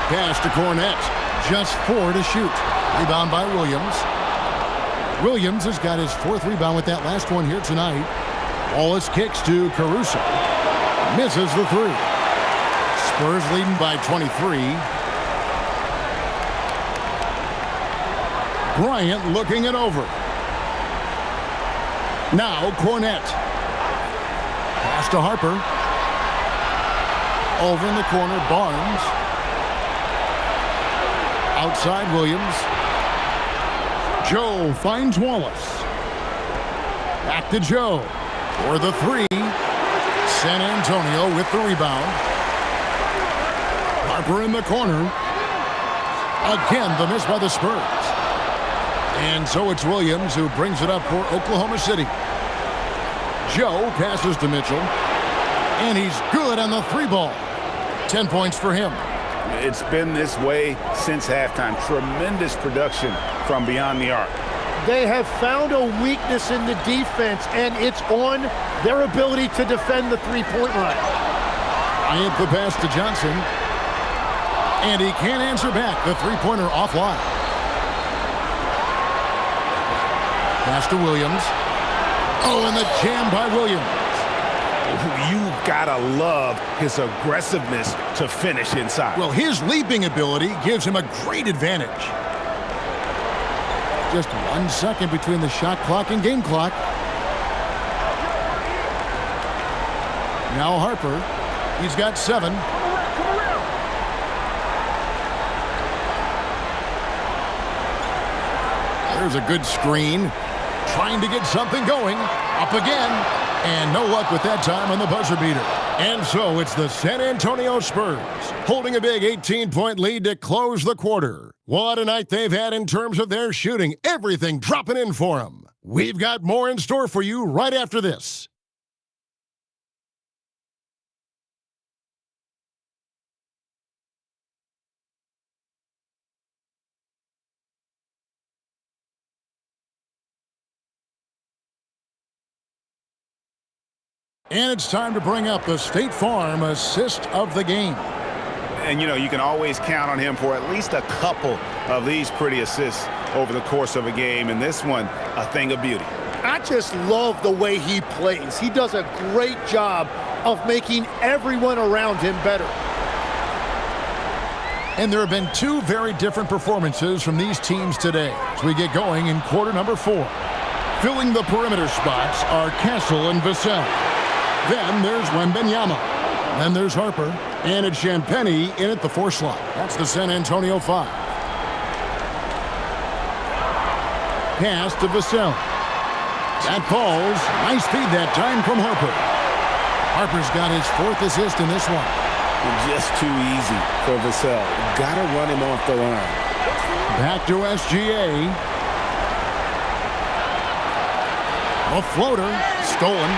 Speaker 1: Pass to Cornette. Just 4 to shoot. Rebound by Williams. Williams has got his 4th rebound with that last one here tonight. Wallace kicks to Caruso. Misses the 3. Spurs leading by 23. Bryant looking it over. Now Cornette. Pass to Harper. Over in the corner, Barnes. Outside Williams. Joe finds Wallace. Back to Joe for the 3. San Antonio with the rebound. Harper in the corner. Again, the miss by the Spurs. And so it's Williams who brings it up for Oklahoma City. Joe passes to Mitchell. And he's good on the 3 ball. 10 points for him.
Speaker 2: It's been this way since halftime. Tremendous production from beyond the arc.
Speaker 3: They have found a weakness in the defense, and it's on their ability to defend the three-point line.
Speaker 1: Bryant the pass to Johnson. And he can't answer back. The three-pointer offline. Pass to Williams. Oh, and the jam by Williams.
Speaker 2: You've got to love his aggressiveness to finish inside.
Speaker 1: Well, his leaping ability gives him a great advantage. Just 1 second between the shot clock and game clock. Now Harper. He's got 7. There's a good screen. Trying to get something going. Up again. And no luck with that time on the buzzer beater. And so it's the San Antonio Spurs holding a big 18-point lead to close the quarter. What a night they've had in terms of their shooting. Everything dropping in for them. We've got more in store for you right after this. And it's time to bring up the State Farm assist of the game.
Speaker 2: And, you know, you can always count on him for at least a couple of these pretty assists over the course of a game. And this one, a thing of beauty.
Speaker 3: I just love the way he plays. He does a great job of making everyone around him better.
Speaker 1: And there have been 2 very different performances from these teams today as we get going in quarter number 4. Filling the perimeter spots are Castle and Vassell. Then there's Wembanyama. Then there's Harper. And it's Champagnie in at the 4 slot. That's the San Antonio 5. Pass to Vassell. That falls. Nice feed that time from Harper. Harper's got his 4th assist in this one.
Speaker 2: Just too easy for Vassell. Gotta run him off the line.
Speaker 1: Back to SGA. A floater. Stolen.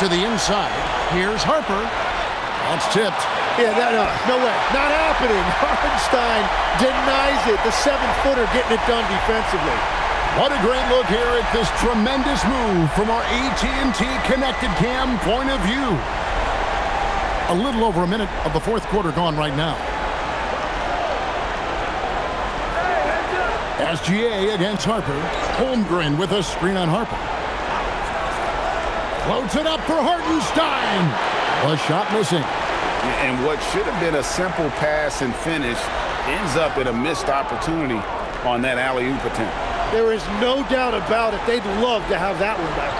Speaker 1: To the inside. Here's Harper. That's tipped.
Speaker 3: Yeah, no way. Not happening. Hartenstein denies it. The 7-footer getting it done defensively.
Speaker 1: What a great look here at this tremendous move from our AT&T Connected Cam point of view. A little over a minute of the 4th quarter gone right now. SGA against Harper. Holmgren with a screen on Harper. Floats it up for Hartenstein. A shot missing.
Speaker 2: And what should have been a simple pass and finish ends up in a missed opportunity on that alley-oop attempt.
Speaker 3: There is no doubt about it. They'd love to have that one back.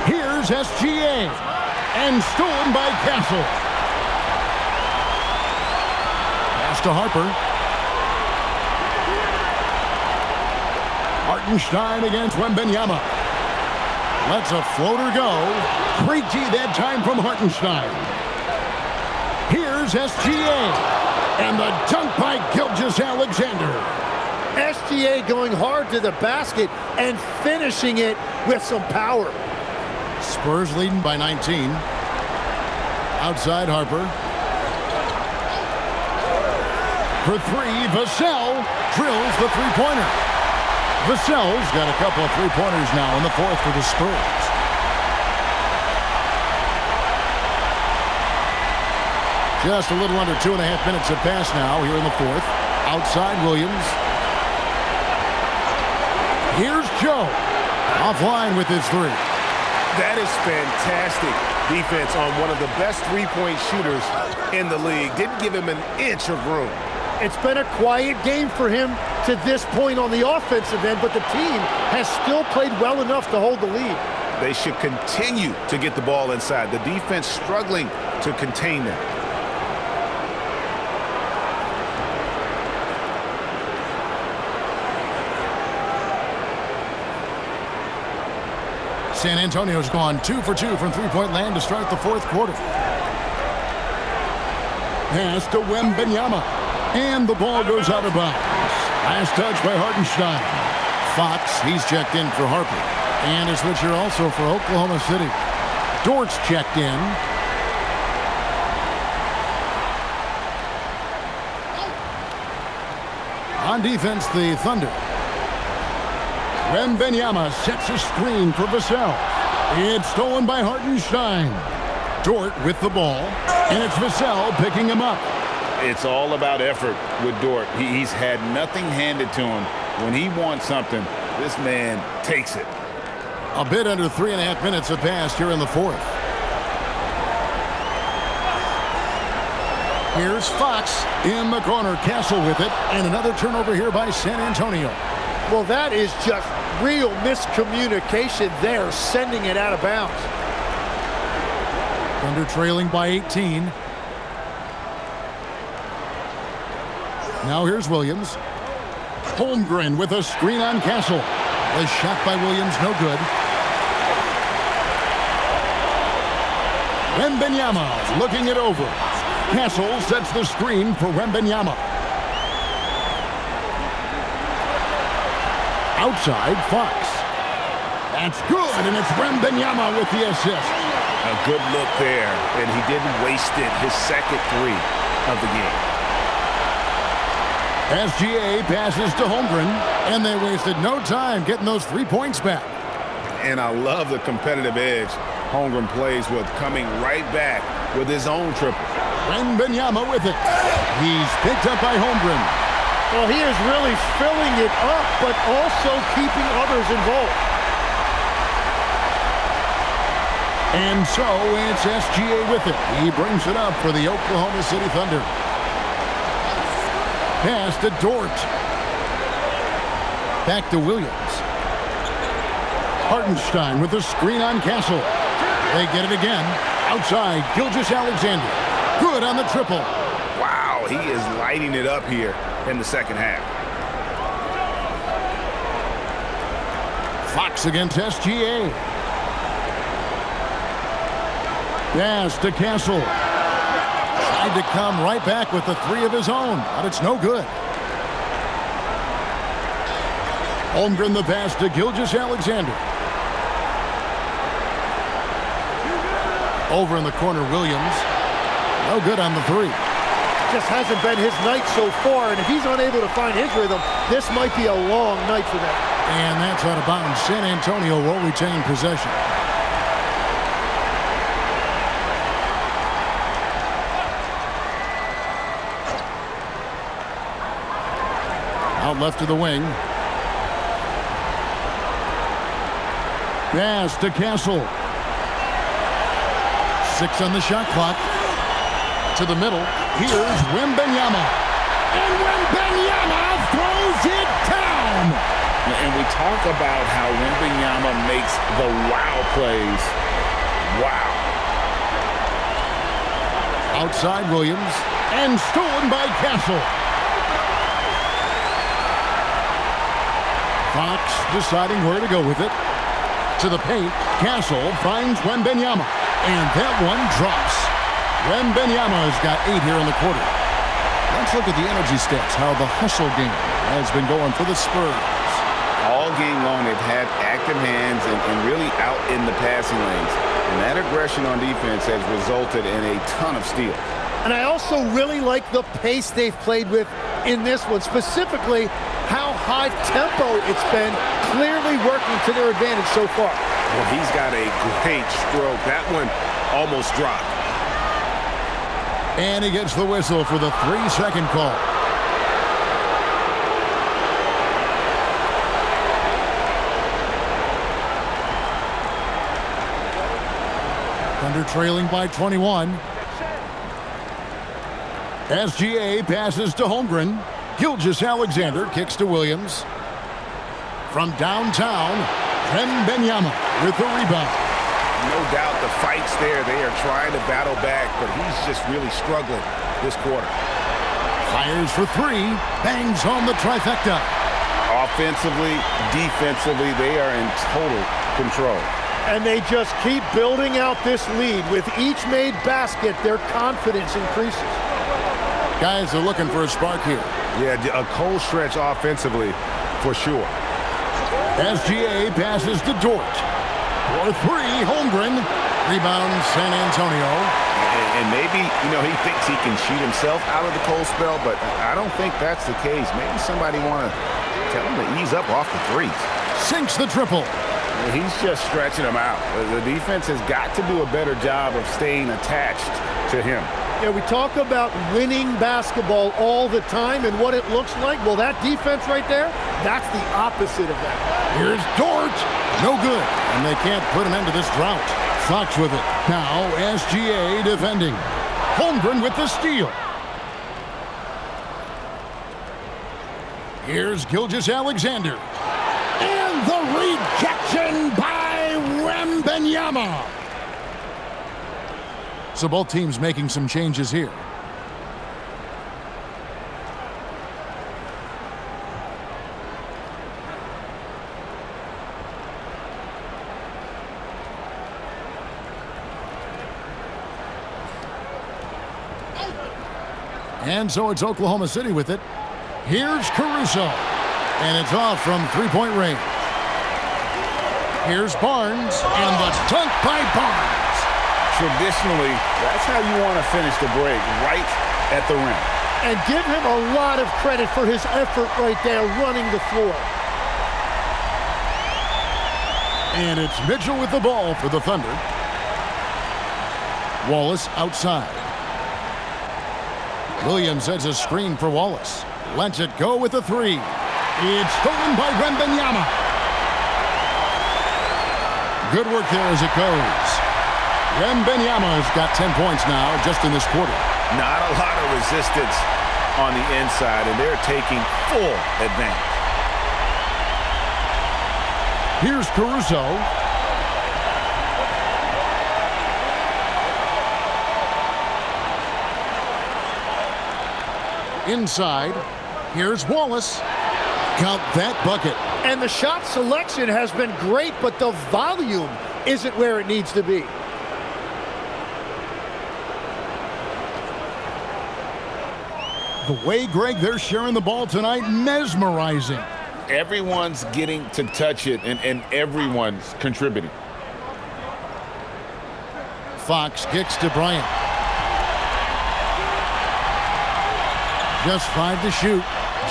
Speaker 1: Here's SGA. And stolen by Castle. Pass to Harper. Hartenstein against Wembanyama. Lets a floater go. Great D that time from Hartenstein. Here's SGA. And the dunk by Gilgeous-Alexander.
Speaker 3: SGA going hard to the basket and finishing it with some power.
Speaker 1: Spurs leading by 19. Outside Harper. For three, Vassell drills the three-pointer. Vassell's got a couple of three-pointers now in the fourth for the Spurs. Just a little under 2.5 minutes have passed now here in the fourth. Outside Williams. Here's Joe. Offline with his three.
Speaker 2: That is fantastic defense on one of the best three-point shooters in the league. Didn't give him an inch of room.
Speaker 3: It's been a quiet game for him to this point on the offensive end, but the team has still played well enough to hold the lead.
Speaker 2: They should continue to get the ball inside. The defense struggling to contain them.
Speaker 1: San Antonio's gone 2 for 2 from three-point land to start the fourth quarter. Pass to Wembanyama. And the ball goes out of bounds. Last touch by Hartenstein. Fox, he's checked in for Harper. And a switcher also for Oklahoma City. Dort's checked in. On defense, the Thunder. Wembanyama sets a screen for Vassell. It's stolen by Hartenstein. Dort with the ball. And it's Vassell picking him up.
Speaker 8: It's all about effort with Dort. He's had nothing handed to him. When he wants something, this man takes it.
Speaker 1: A bit under 3.5 minutes have passed here in the fourth. Here's Fox in the corner. Castle with it. And another turnover here by San Antonio.
Speaker 3: Well, that is just real miscommunication there, sending it out of bounds.
Speaker 1: Thunder trailing by 18. Now here's Williams. Holmgren with a screen on Castle. The shot by Williams, no good. Wembanyama looking it over. Castle sets the screen for Wembanyama. Outside, Fox. That's good, and it's Wembanyama with the assist.
Speaker 2: A good look there, and he didn't waste it. His second three of the game.
Speaker 1: SGA passes to Holmgren, and they wasted no time getting those 3 points back.
Speaker 2: And I love the competitive edge Holmgren plays with, coming right back with his own triple.
Speaker 1: Wembanyama with it. He's picked up by Holmgren.
Speaker 3: Well, he is really filling it up, but also keeping others involved.
Speaker 1: And so it's SGA with it. He brings it up for the Oklahoma City Thunder. Pass to Dort. Back to Williams. Hartenstein with a screen on Castle. They get it again. Outside, Gilgeous-Alexander. Good on the triple.
Speaker 2: Wow, he is lighting it up here in the second half.
Speaker 1: Fox against SGA. Pass to Castle. Tried to come right back with the three of his own, but it's no good. Holmgren the pass to Gilgeous-Alexander. Over in the corner, Williams. No good on the three.
Speaker 3: Just hasn't been his night so far, and if he's unable to find his rhythm, this might be a long night for them.
Speaker 1: And that's out of bounds. San Antonio will retain possession. Out left to the wing. Pass to Castle. 6 on the shot clock. To the middle. Here's Wembanyama. And Wembanyama throws it down.
Speaker 8: And we talk about how Wembanyama makes the wow plays. Wow.
Speaker 1: Outside Williams. And stolen by Castle. Fox deciding where to go with it. To the paint. Castle finds Wembanyama. And that one drops. Wembanyama has got 8 here in the quarter. Let's look at the energy stats, how the hustle game has been going for the Spurs.
Speaker 8: All game long, they've had active hands and really out in the passing lanes. And that aggression on defense has resulted in a ton of steals.
Speaker 3: And I also really like the pace they've played with in this one, specifically how high tempo it's been, clearly working to their advantage so far.
Speaker 2: Well, he's got a great stroke. That one almost dropped.
Speaker 1: And he gets the whistle for the 3-second call. Thunder trailing by 21. SGA passes to Holmgren. Gilgeous-Alexander kicks to Williams. From downtown, Wembanyama with the rebound.
Speaker 2: No doubt the fight's there. They are trying to battle back, but he's just really struggling this quarter.
Speaker 1: Fires for three. Bangs home the trifecta.
Speaker 8: Offensively, defensively, they are in total control.
Speaker 3: And they just keep building out this lead. With each made basket, their confidence increases.
Speaker 1: Guys are looking for a spark here.
Speaker 2: Yeah, a cold stretch offensively for sure.
Speaker 1: SGA passes to Dort. For three, Holmgren. Rebound, San Antonio.
Speaker 2: And maybe, he thinks he can shoot himself out of the cold spell, but I don't think that's the case. Maybe somebody want to tell him to ease up off the threes.
Speaker 1: Sinks the triple.
Speaker 2: He's just stretching him out. The defense has got to do a better job of staying attached to him.
Speaker 3: Yeah, we talk about winning basketball all the time and what it looks like. Well, that defense right there, that's the opposite of that.
Speaker 1: Here's Dort. No good. And they can't put an end to this drought. Fox with it. Now SGA defending. Holmgren with the steal. Here's Gilgeous-Alexander. And the rejection by Wembanyama. So both teams making some changes here. And so it's Oklahoma City with it. Here's Caruso. And it's off from three-point range. Here's Barnes. And the dunk by Barnes.
Speaker 8: Traditionally, that's how you want to finish the break, right at the rim.
Speaker 3: And give him a lot of credit for his effort right there running the floor.
Speaker 1: And it's Mitchell with the ball for the Thunder. Wallace outside. Williams sets a screen for Wallace. Lets it go with the three. It's stolen by Wembanyama. Good work there as it goes. Wembanyama has got 10 points now just in this quarter.
Speaker 2: Not a lot of resistance on the inside, and they're taking full advantage.
Speaker 1: Here's Caruso. Inside. Here's Wallace. Count that bucket.
Speaker 3: And the shot selection has been great, but the volume isn't where it needs to be.
Speaker 1: The way, Greg, they're sharing the ball tonight, mesmerizing.
Speaker 8: Everyone's getting to touch it, and everyone's contributing.
Speaker 1: Fox kicks to Bryant. Just 5 to shoot.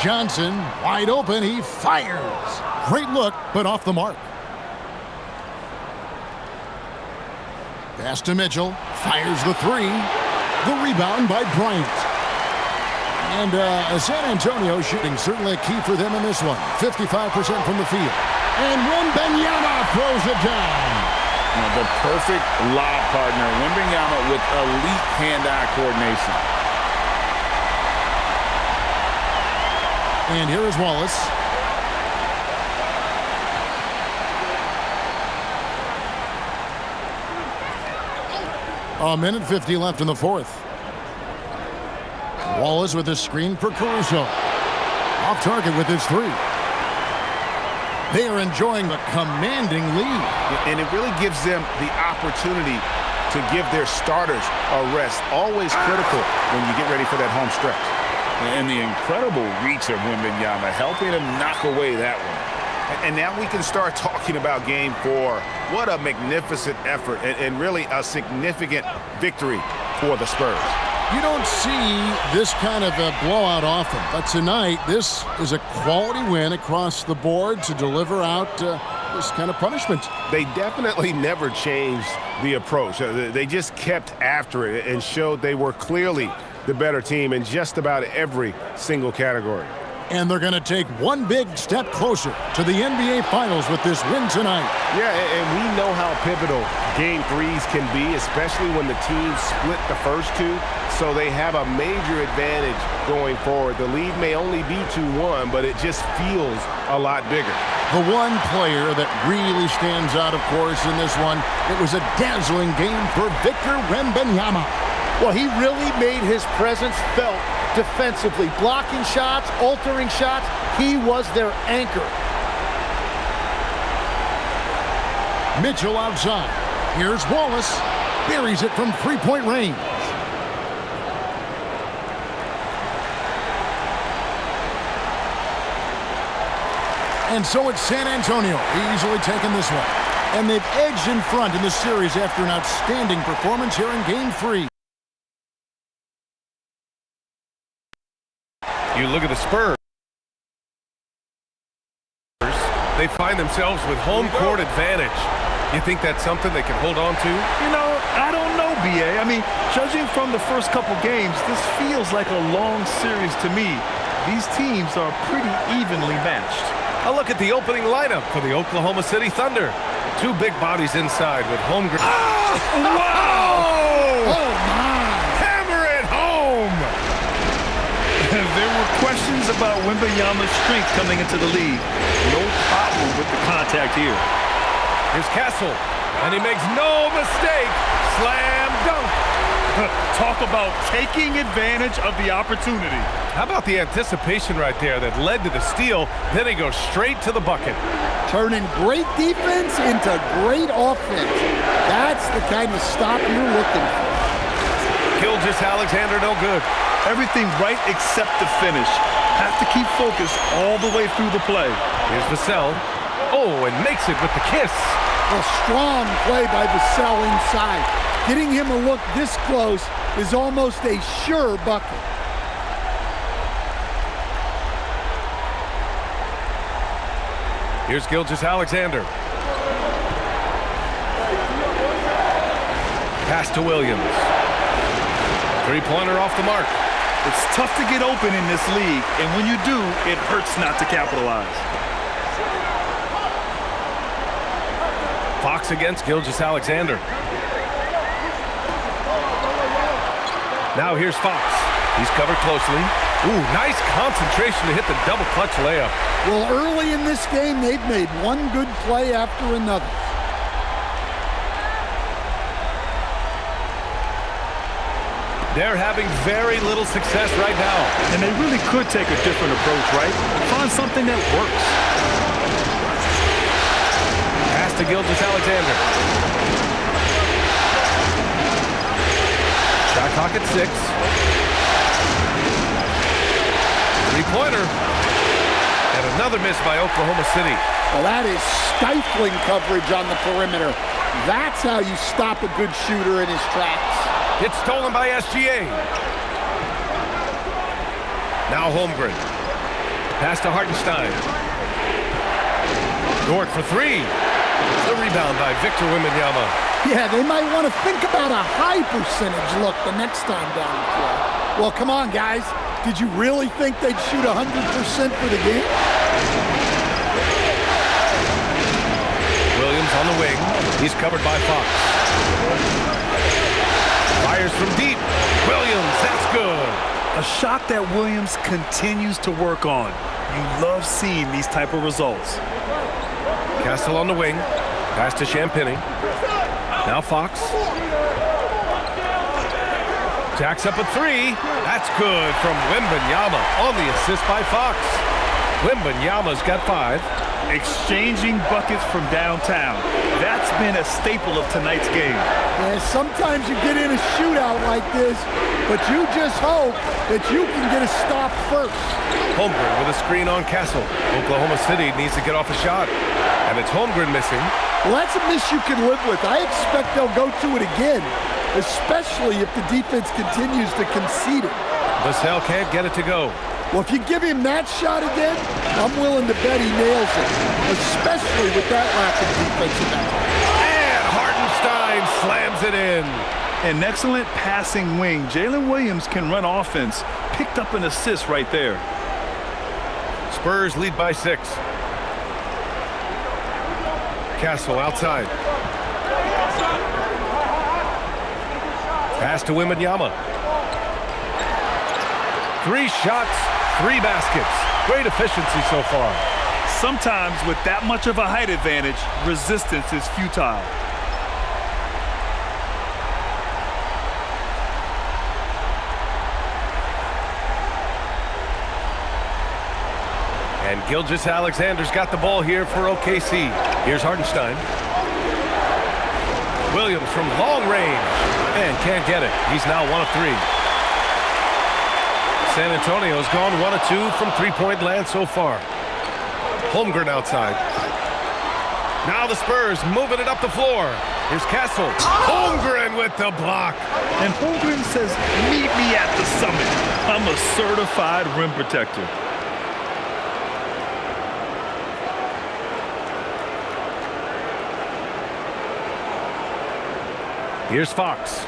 Speaker 1: Johnson, wide open, he fires. Great look, but off the mark. Pass to Mitchell, fires the three. The rebound by Bryant. And San Antonio shooting certainly a key for them in this one. 55% from the field. And Wembanyama throws it down.
Speaker 8: The perfect lob partner. Wembanyama with elite hand-eye coordination.
Speaker 1: And here is Wallace. A minute 50 left in the fourth. Wallace with a screen for Caruso. Off target with his three. They are enjoying a commanding lead.
Speaker 2: And it really gives them the opportunity to give their starters a rest. Always critical when you get ready for that home stretch.
Speaker 8: And the incredible reach of Wembanyama helping him knock away that one. And now we can start talking about game 4. What a magnificent effort and really a significant victory for the Spurs.
Speaker 1: You don't see this kind of a blowout often, but tonight this is a quality win across the board to deliver out this kind of punishment.
Speaker 2: They definitely never changed the approach. They just kept after it and showed they were clearly the better team in just about every single category.
Speaker 1: And they're going to take one big step closer to the NBA Finals with this win tonight.
Speaker 2: Yeah, and we know how pivotal Game 3s can be, especially when the teams split the first two. So they have a major advantage going forward. The lead may only be 2-1, but it just feels a lot bigger.
Speaker 1: The one player that really stands out, of course, in this one, it was a dazzling game for Victor Wembanyama.
Speaker 3: Well, he really made his presence felt defensively, blocking shots, altering shots. He was their anchor.
Speaker 1: Mitchell outside. Here's Wallace. Buries it from three-point range. And so it's San Antonio easily taking this one. And they've edged in front in the series after an outstanding performance here in Game 3.
Speaker 9: You look at the Spurs. They find themselves with home court advantage. You think that's something they can hold on to?
Speaker 10: You know, I don't know, B.A. I mean, judging from the first couple games, this feels like a long series to me. These teams are pretty evenly matched.
Speaker 9: A look at the opening lineup for the Oklahoma City Thunder. Two big bodies inside with home ground. Oh, wow!
Speaker 1: Oh, my!
Speaker 9: Hammer it home!
Speaker 10: There were questions about Wembanyama's strength coming into the league. No problem with the contact here.
Speaker 9: Here's Castle, and he makes no mistake. Slam dunk.
Speaker 10: Talk about taking advantage of the opportunity.
Speaker 9: How about the anticipation right there that led to the steal? Then he goes straight to the bucket.
Speaker 11: Turning great defense into great offense. That's the kind of stop you're looking for.
Speaker 9: Gilgeous-Alexander no good.
Speaker 10: Everything right except the finish. Have to keep focused all the way through the play.
Speaker 9: Here's Vassell. Oh, and makes it with the kiss.
Speaker 11: A strong play by Vassell inside. Getting him a look this close is almost a sure bucket.
Speaker 9: Here's Gilgeous-Alexander. Pass to Williams. Three-pointer off the mark.
Speaker 10: It's tough to get open in this league, and when you do, it hurts not to capitalize.
Speaker 9: Fox against Gilgeous-Alexander. Now here's Fox. He's covered closely. Ooh, nice concentration to hit the double clutch layup.
Speaker 11: Well, early in this game, they've made one good play after another.
Speaker 9: They're having very little success right now.
Speaker 10: And they really could take a different approach, right? Find something that works.
Speaker 9: Pass to Gilgeous-Alexander. Shot clock at 6. Three-pointer. And another miss by Oklahoma City.
Speaker 11: Well, that is stifling coverage on the perimeter. That's how you stop a good shooter in his tracks.
Speaker 9: It's stolen by SGA. Now Holmgren. Pass to Hartenstein. Dort for 3. The rebound by Victor Wembanyama.
Speaker 11: Yeah, they might want to think about a high percentage look the next time down the floor. Well, come on, guys. Did you really think they'd shoot 100% for the game?
Speaker 9: Williams on the wing. He's covered by Fox. Fires from deep. Williams, that's good.
Speaker 10: A shot that Williams continues to work on. You love seeing these type of results.
Speaker 9: Castle on the wing. Pass to Champagny. Now Fox. Jacks up a 3. That's good from Wembanyama on the assist by Fox. Wembanyama's got 5.
Speaker 10: exchanging buckets from downtown. That's been a staple of tonight's game.
Speaker 11: Yeah, sometimes you get in a shootout like this, but you just hope that you can get a stop first.
Speaker 9: Holmgren with a screen on Castle. Oklahoma City needs to get off a shot. And it's Holmgren missing.
Speaker 11: Well, that's a miss you can live with. I expect they'll go to it again, especially if the defense continues to concede it.
Speaker 9: Vassell can't get it to go.
Speaker 11: Well, if you give him that shot again, I'm willing to bet he nails it, especially with that lack of defensive effort.
Speaker 9: And Hartenstein slams it in.
Speaker 10: An excellent passing wing. Jalen Williams can run offense. Picked up an assist right there.
Speaker 9: Spurs lead by 6. Castle outside. Pass to Wembanyama. 3 shots, 3 baskets. Great efficiency so far.
Speaker 10: Sometimes with that much of a height advantage, resistance is futile.
Speaker 9: And Gilgeous-Alexander's got the ball here for OKC. Here's Hartenstein. Williams from long range. And can't get it. He's now 1 of 3. San Antonio's gone 1 of 2 from three-point land so far. Holmgren outside. Now the Spurs moving it up the floor. Here's Castle. Holmgren with the block.
Speaker 10: And Holmgren says, meet me at the summit. I'm a certified rim protector.
Speaker 9: Here's Fox.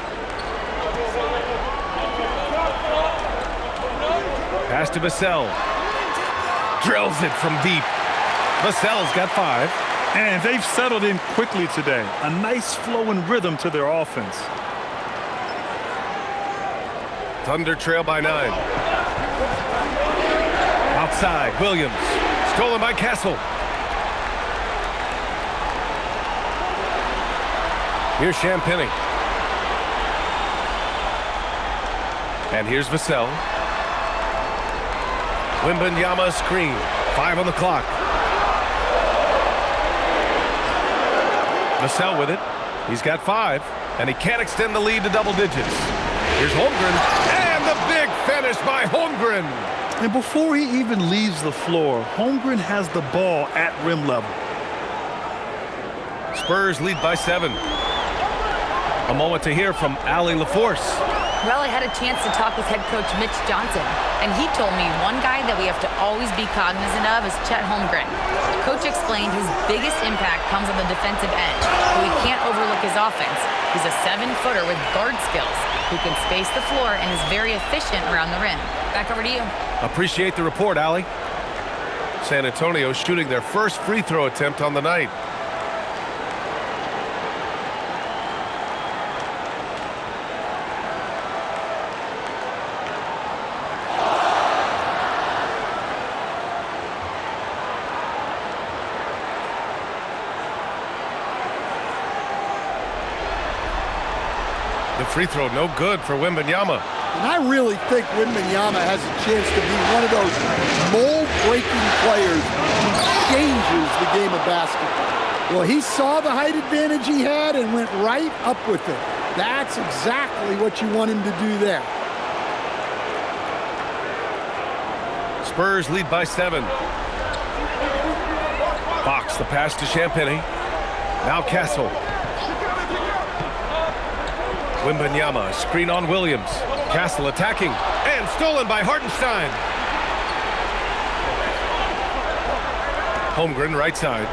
Speaker 9: Pass to Vassell. Drills it from deep. Vassell's got 5.
Speaker 10: And they've settled in quickly today. A nice flow and rhythm to their offense.
Speaker 9: Thunder trail by 9. Outside, Williams. Stolen by Castle. Here's Champagnie. And here's Vassell. Wembanyama screen. 5 on the clock. Vassell with it. He's got 5, and he can't extend the lead to double digits. Here's Holmgren, and the big finish by Holmgren.
Speaker 10: And before he even leaves the floor, Holmgren has the ball at rim level.
Speaker 9: Spurs lead by 7. A moment to hear from Allie LaForce.
Speaker 4: Well, I had a chance to talk with head coach Mitch Johnson, and he told me one guy that we have to always be cognizant of is Chet Holmgren. Coach explained his biggest impact comes on the defensive end, but we can't overlook his offense. He's a 7-footer with guard skills who can space the floor and is very efficient around the rim. Back over to you.
Speaker 9: Appreciate the report, Allie. San Antonio shooting their first free throw attempt on the night. The free throw no good for Wembanyama.
Speaker 11: And I really think Wembanyama has a chance to be one of those mold-breaking players who changes the game of basketball. Well, he saw the height advantage he had and went right up with it. That's exactly what you want him to do there.
Speaker 9: Spurs lead by 7. Fox, the pass to Champagnie. Now Castle. Wembanyama, screen on Williams. Castle attacking, and stolen by Hartenstein. Holmgren right side.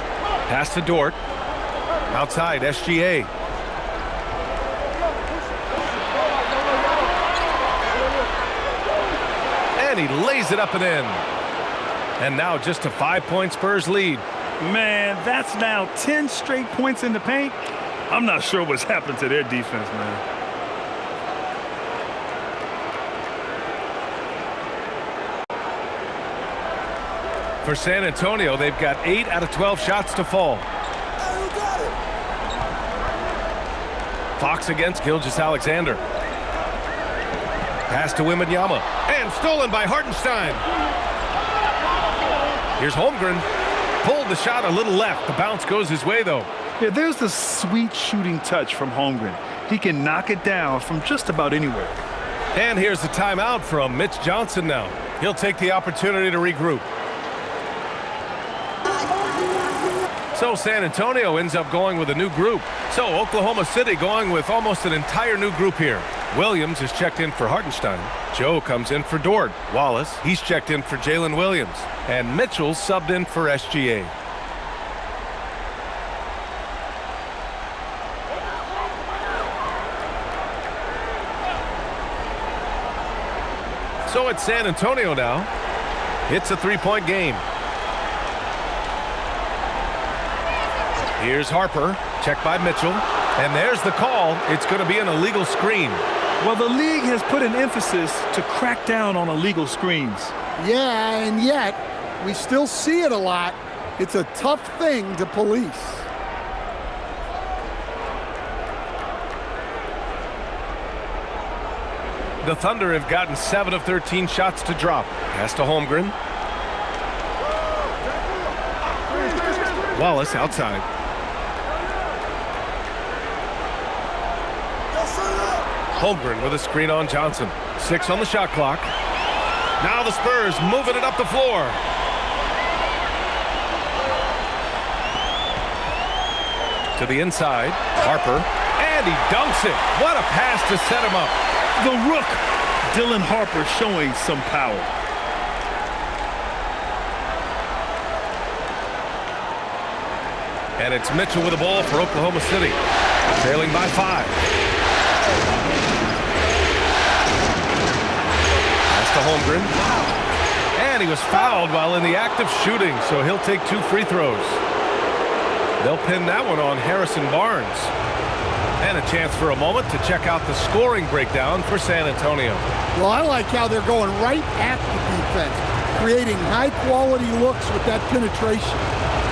Speaker 9: Pass to Dort. Outside, SGA. And he lays it up and in. And now just a 5-point Spurs lead.
Speaker 10: Man, that's now 10 straight points in the paint. I'm not sure what's happened to their defense, man.
Speaker 9: For San Antonio, they've got 8 out of 12 shots to fall. Fox against Gilgeous-Alexander. Pass to Wembanyama. And stolen by Hartenstein. Here's Holmgren. Pulled the shot a little left. The bounce goes his way, though.
Speaker 10: Yeah, there's the sweet shooting touch from Holmgren. He can knock it down from just about anywhere.
Speaker 9: And here's the timeout from Mitch Johnson now. He'll take the opportunity to regroup. So San Antonio ends up going with a new group. So Oklahoma City going with almost an entire new group here. Williams is checked in for Hartenstein. Joe comes in for Dort. Wallace, he's checked in for Jalen Williams. And Mitchell's subbed in for SGA. So it's San Antonio now. It's a three-point game. Here's Harper, checked by Mitchell. And there's the call. It's going to be an illegal screen.
Speaker 10: Well, the league has put an emphasis to crack down on illegal screens.
Speaker 11: Yeah, and yet we still see it a lot. It's a tough thing to police.
Speaker 9: The Thunder have gotten 7 of 13 shots to drop. Pass to Holmgren. Wallace outside. Holmgren with a screen on Johnson. 6 on the shot clock. Now the Spurs moving it up the floor. To the inside. Harper. And he dunks it. What a pass to set him up.
Speaker 10: The Rook, Dylan Harper, showing some power.
Speaker 9: And it's Mitchell with the ball for Oklahoma City. Trailing by 5. Pass to Holmgren. And he was fouled while in the act of shooting, so he'll take 2 free throws. They'll pin that one on Harrison Barnes. And a chance for a moment to check out the scoring breakdown for San Antonio.
Speaker 11: Well, I like how they're going right at the defense, creating high-quality looks with that penetration.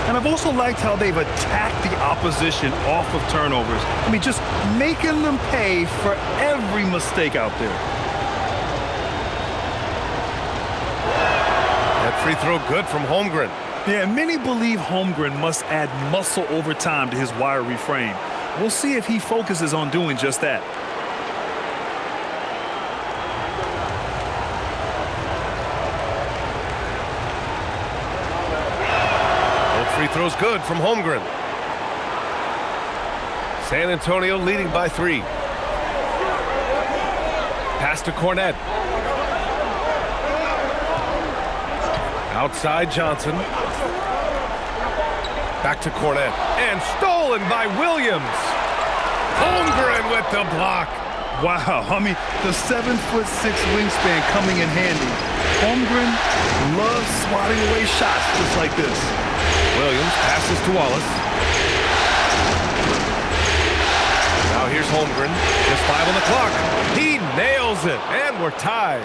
Speaker 10: And I've also liked how they've attacked the opposition off of turnovers. I mean, just making them pay for every mistake out there.
Speaker 9: That free throw good from Holmgren.
Speaker 10: Yeah, many believe Holmgren must add muscle over time to his wiry frame. We'll see if he focuses on doing just that.
Speaker 9: Both free throws good from Holmgren. San Antonio leading by 3. Pass to Cornette. Outside Johnson. Back to Cornette. And stolen by Williams. Holmgren with the block.
Speaker 10: Wow, I mean, the 7'6" wingspan coming in handy. Holmgren loves swatting away shots just like this.
Speaker 9: Williams passes to Wallace. Now here's Holmgren. Just 5 on the clock. He nails it, and we're tied.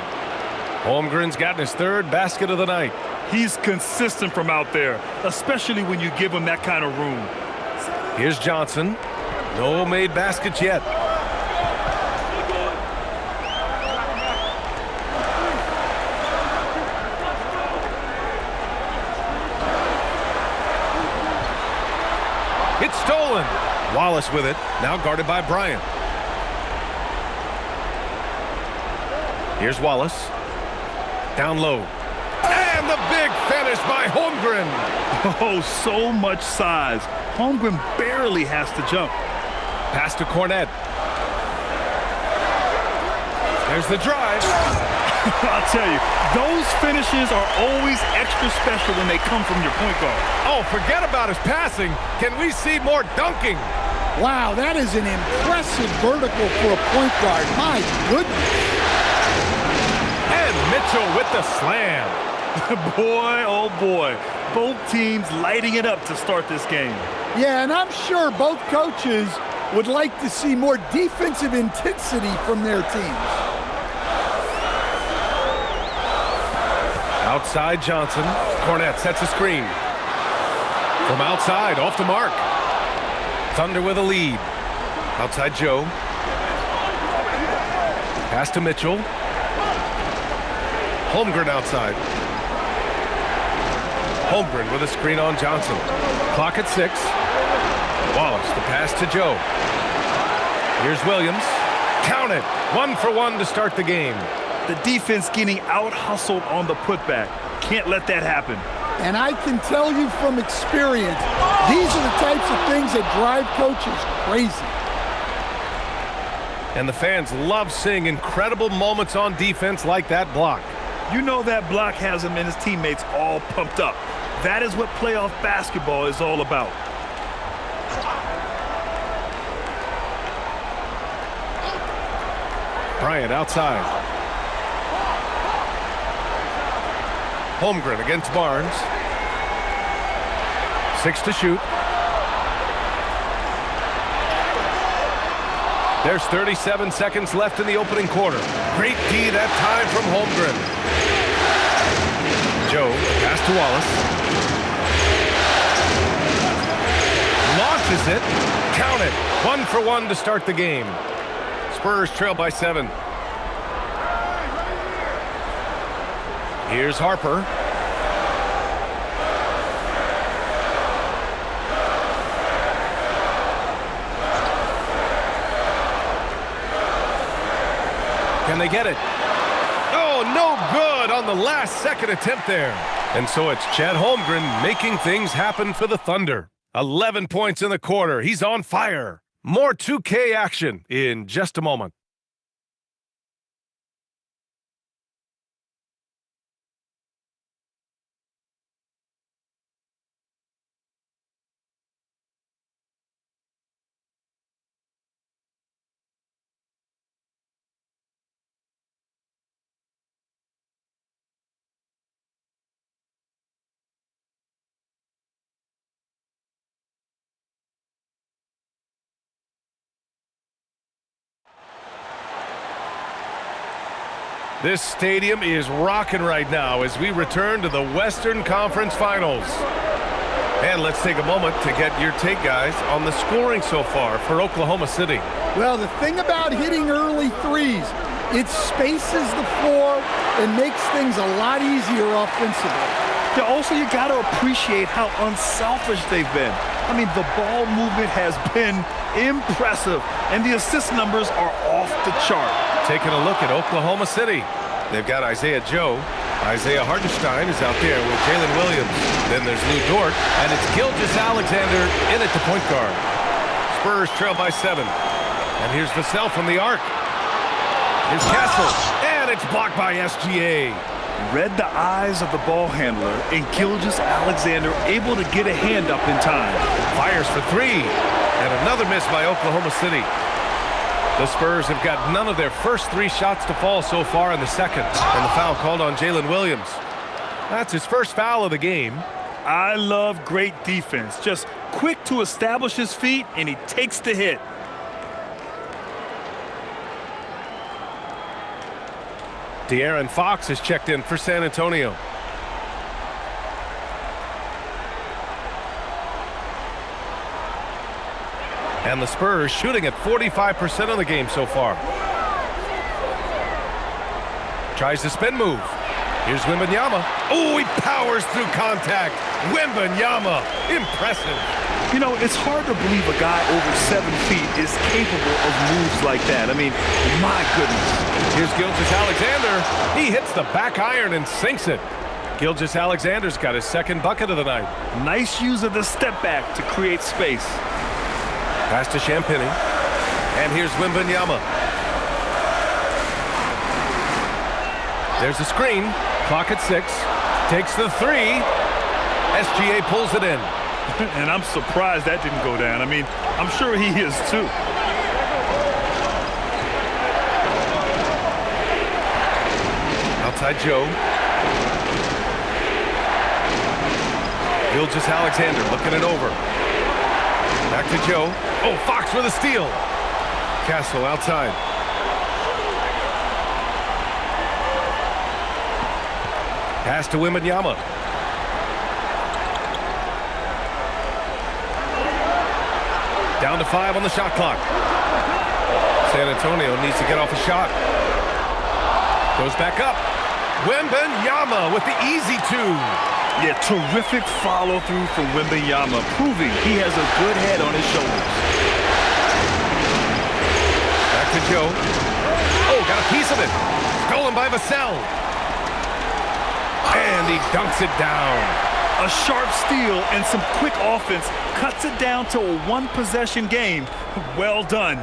Speaker 9: Holmgren's gotten his 3rd basket of the night.
Speaker 10: He's consistent from out there, especially when you give him that kind of room.
Speaker 9: Here's Johnson. No made baskets yet. It's stolen. Wallace with it. Now guarded by Bryant. Here's Wallace. Down low. And the big finish by Holmgren.
Speaker 10: Oh, so much size. Holmgren barely has to jump.
Speaker 9: Pass to Cornette. There's the drive.
Speaker 10: I'll tell you, those finishes are always extra special when they come from your point guard.
Speaker 9: Oh, forget about his passing. Can we see more dunking?
Speaker 11: Wow, that is an impressive vertical for a point guard. My goodness.
Speaker 9: And Mitchell with the slam.
Speaker 10: Boy, oh boy. Both teams lighting it up to start this game.
Speaker 11: Yeah, and I'm sure both coaches would like to see more defensive intensity from their teams.
Speaker 9: Outside Johnson. Cornette sets a screen. From outside, off the mark. Thunder with a lead. Outside Joe. Pass to Mitchell. Holmgren outside. Holmgren with a screen on Johnson. Clock at 6. Wallace, the pass to Joe. Here's Williams. Count it. 1 for 1 to start the game.
Speaker 10: The defense getting out-hustled on the putback. Can't let that happen.
Speaker 11: And I can tell you from experience, these are the types of things that drive coaches crazy.
Speaker 9: And the fans love seeing incredible moments on defense like that block.
Speaker 10: You know that block has him and his teammates all pumped up. That is what playoff basketball is all about.
Speaker 9: Bryant outside. Holmgren against Barnes. 6 to shoot. There's 37 seconds left in the opening quarter. Great D that time from Holmgren. Joe, pass to Wallace. Launches it. Count it. 1 for 1 to start the game. Spurs trail by 7. Here's Harper. Can they get it? Oh, no good on the last second attempt there. And so it's Chet Holmgren making things happen for the Thunder. 11 points in the quarter. He's on fire. More 2K action in just a moment. This stadium is rocking right now as we return to the Western Conference Finals. And let's take a moment to get your take, guys, on the scoring so far for Oklahoma City.
Speaker 11: Well, the thing about hitting early threes, it spaces the floor and makes things a lot easier offensively.
Speaker 10: Yeah, also, you got to appreciate how unselfish they've been. I mean, the ball movement has been impressive, and the assist numbers are off the chart.
Speaker 9: Taking a look at Oklahoma City. They've got Isaiah Joe. Isaiah Hartenstein is out there with Jalen Williams. Then there's Lou Dort, and it's Gilgeous-Alexander in at the point guard. Spurs trail by 7. And here's Vassell from the arc. Here's Castle, and it's blocked by SGA.
Speaker 10: Read the eyes of the ball handler, and Gilgeous-Alexander able to get a hand up in time.
Speaker 9: Fires for 3, and another miss by Oklahoma City. The Spurs have got none of their first 3 shots to fall so far in the second, and the foul called on Jalen Williams. That's his first foul of the game.
Speaker 10: I love great defense. Just quick to establish his feet, and he takes the hit.
Speaker 9: De'Aaron Fox has checked in for San Antonio. And the Spurs shooting at 45% of the game so far. Tries the spin move. Here's Wembanyama. Oh, he powers through contact. Wembanyama, impressive.
Speaker 10: You know, it's hard to believe a guy over 7 feet is capable of moves like that. I mean, my goodness.
Speaker 9: Here's Gilgeous-Alexander. He hits the back iron and sinks it. Gilgeous-Alexander's got his second bucket of the night.
Speaker 10: Nice use of the step back to create space.
Speaker 9: Pass to Champagny. And here's Wembanyama. There's a screen. Clock at 6. Takes the 3. SGA pulls it in.
Speaker 10: And I'm surprised that didn't go down. I mean, I'm sure he is too.
Speaker 9: Outside Joe. Gilgeous-Alexander looking it over. Back to Joe. Oh, Fox with a steal. Castle outside. Pass to Wembanyama. Down to 5 on the shot clock. San Antonio needs to get off a shot. Goes back up. Wembanyama with the easy 2.
Speaker 10: Yeah, terrific follow-through from Wembanyama, proving he has a good head on his shoulders.
Speaker 9: Back to Joe. Oh, got a piece of it. Stolen by Vassell. And he dunks it down.
Speaker 10: A sharp steal and some quick offense cuts it down to a one-possession game. Well done.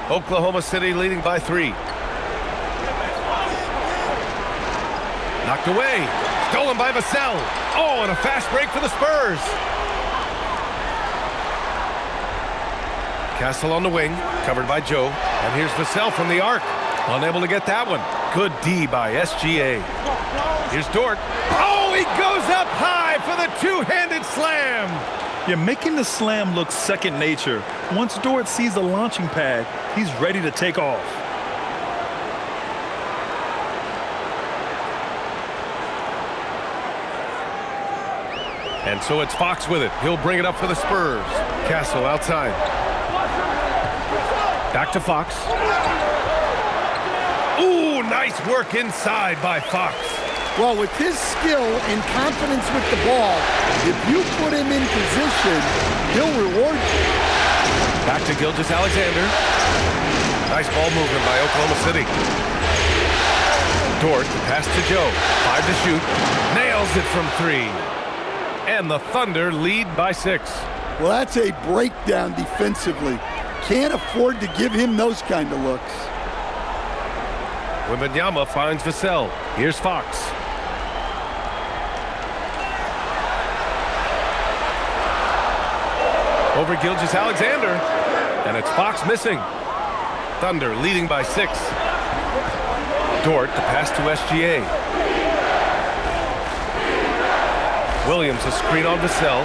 Speaker 9: Oklahoma City leading by 3. Knocked away. Stolen by Vassell. Oh, and a fast break for the Spurs. Castle on the wing, covered by Joe. And here's Vassell from the arc. Unable to get that one. Good D by SGA. Here's Dort. Oh, he goes up high for the two-handed slam.
Speaker 10: Yeah, making the slam look second nature. Once Dort sees the launching pad, he's ready to take off.
Speaker 9: And so it's Fox with it. He'll bring it up for the Spurs. Castle outside. Back to Fox. Ooh, nice work inside by Fox.
Speaker 11: Well, with his skill and confidence with the ball, if you put him in position, he'll reward you.
Speaker 9: Back to Gilgeous-Alexander. Nice ball movement by Oklahoma City. Dort, the pass to Joe. 5 to shoot. Nails it from 3. And the Thunder lead by 6.
Speaker 11: Well, that's a breakdown defensively. Can't afford to give him those kind of looks.
Speaker 9: Wembanyama finds Vassell. Here's Fox. Over Gilgeous-Alexander. And it's Fox missing. Thunder leading by 6. Dort, the pass to SGA. Williams, a screen on Vassell.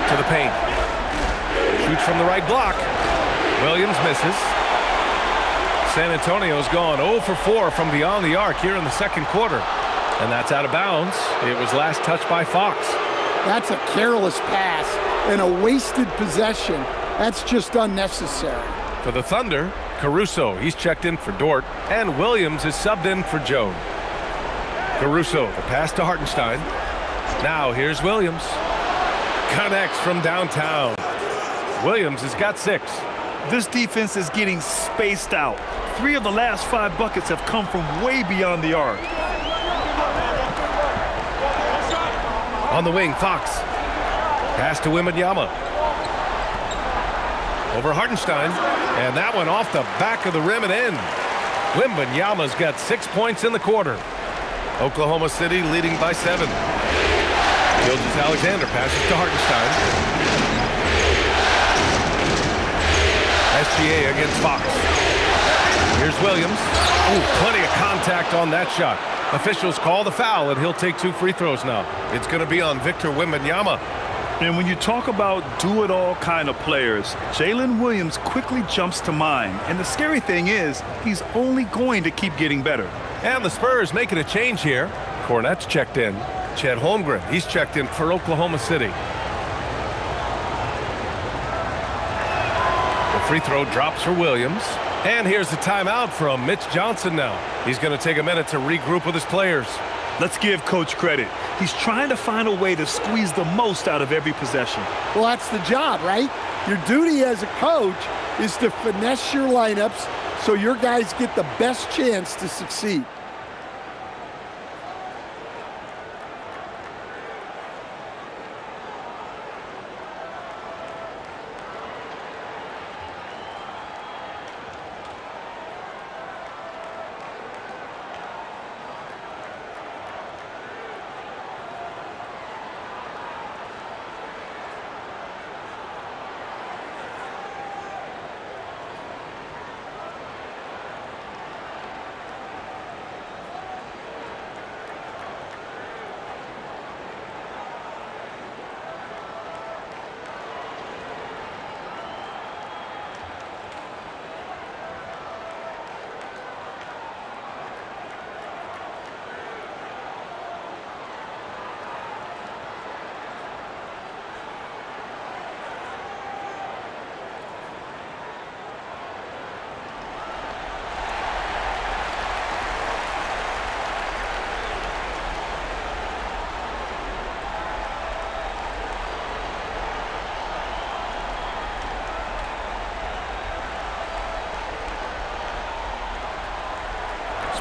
Speaker 9: To the paint. Shoots from the right block. Williams misses. San Antonio's gone 0 for 4 from beyond the arc here in the second quarter. And that's out of bounds. It was last touched by Fox.
Speaker 11: That's a careless pass and a wasted possession. That's just unnecessary.
Speaker 9: For the Thunder, Caruso, he's checked in for Dort. And Williams is subbed in for Joe. Caruso, the pass to Hartenstein. Now here's Williams. Connects from downtown. Williams has got 6.
Speaker 10: This defense is getting spaced out. 3 of the last 5 buckets have come from way beyond the arc.
Speaker 9: On the wing, Fox. Pass to Wembanyama. Over Hartenstein. And that one off the back of the rim and in. Wembanyama's got 6 points in the quarter. Oklahoma City leading by 7. Gilgeous-Alexander passes to Hartenstein. SGA against Fox. Here's Williams. Ooh, plenty of contact on that shot. Officials call the foul, and he'll take 2 free throws now. It's going to be on Victor Wembanyama.
Speaker 10: And when you talk about do-it-all kind of players, Jalen Williams quickly jumps to mind. And the scary thing is, he's only going to keep getting better.
Speaker 9: And the Spurs making a change here. Cornette's checked in. Chet Holmgren, he's checked in for Oklahoma City. The free throw drops for Williams. And here's the timeout from Mitch Johnson now. He's going to take a minute to regroup with his players.
Speaker 10: Let's give Coach credit. He's trying to find a way to squeeze the most out of every possession.
Speaker 11: Well, that's the job, right? Your duty as a coach is to finesse your lineups so your guys get the best chance to succeed.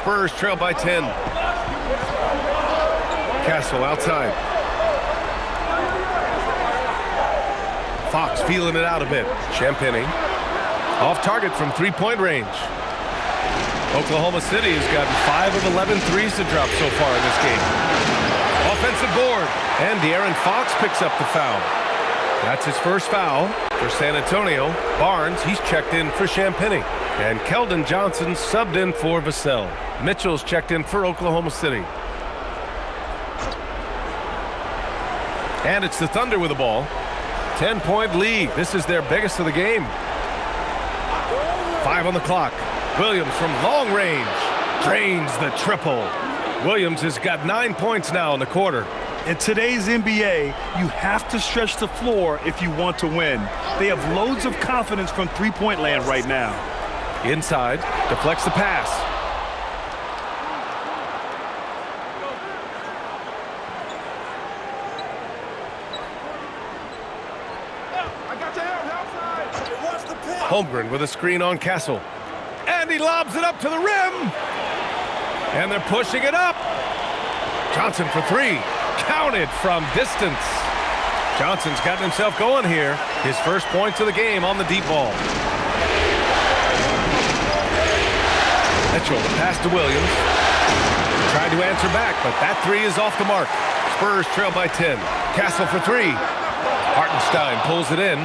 Speaker 9: Spurs trail by 10. Castle outside. Fox feeling it out a bit. Champagny off target from three-point range. Oklahoma City has gotten 5 of 11 threes to drop so far in this game. Offensive board, and De'Aaron Fox picks up the foul. That's his first foul for San Antonio. Barnes, he's checked in for Champagny. And Keldon Johnson subbed in for Vassell. Mitchell's checked in for Oklahoma City. And it's the Thunder with the ball. 10-point lead. This is their biggest of the game. 5 on the clock. Williams from long range drains the triple. Williams has got 9 points now in the quarter.
Speaker 10: In today's NBA, you have to stretch the floor if you want to win. They have loads of confidence from three-point land right now.
Speaker 9: Inside, deflects the pass. Holmgren with a screen on Castle. And he lobs it up to the rim. And they're pushing it up. Johnson for 3. Counted from distance. Johnson's gotten himself going here. His first points of the game on the deep ball. Mitchell, the pass to Williams. Tried to answer back, but that 3 is off the mark. Spurs trail by 10. Castle for 3. Hartenstein pulls it in.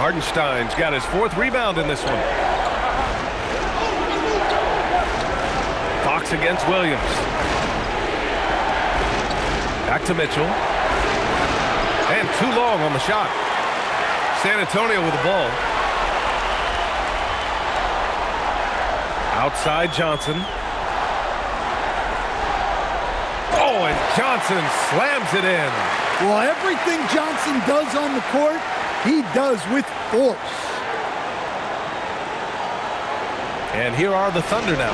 Speaker 9: Hartenstein's got his 4th rebound in this one. Fox against Williams. Back to Mitchell. And too long on the shot. San Antonio with the ball. Outside Johnson. Oh, and Johnson slams it in.
Speaker 11: Well, everything Johnson does on the court, he does with force.
Speaker 9: And here are the Thunder now.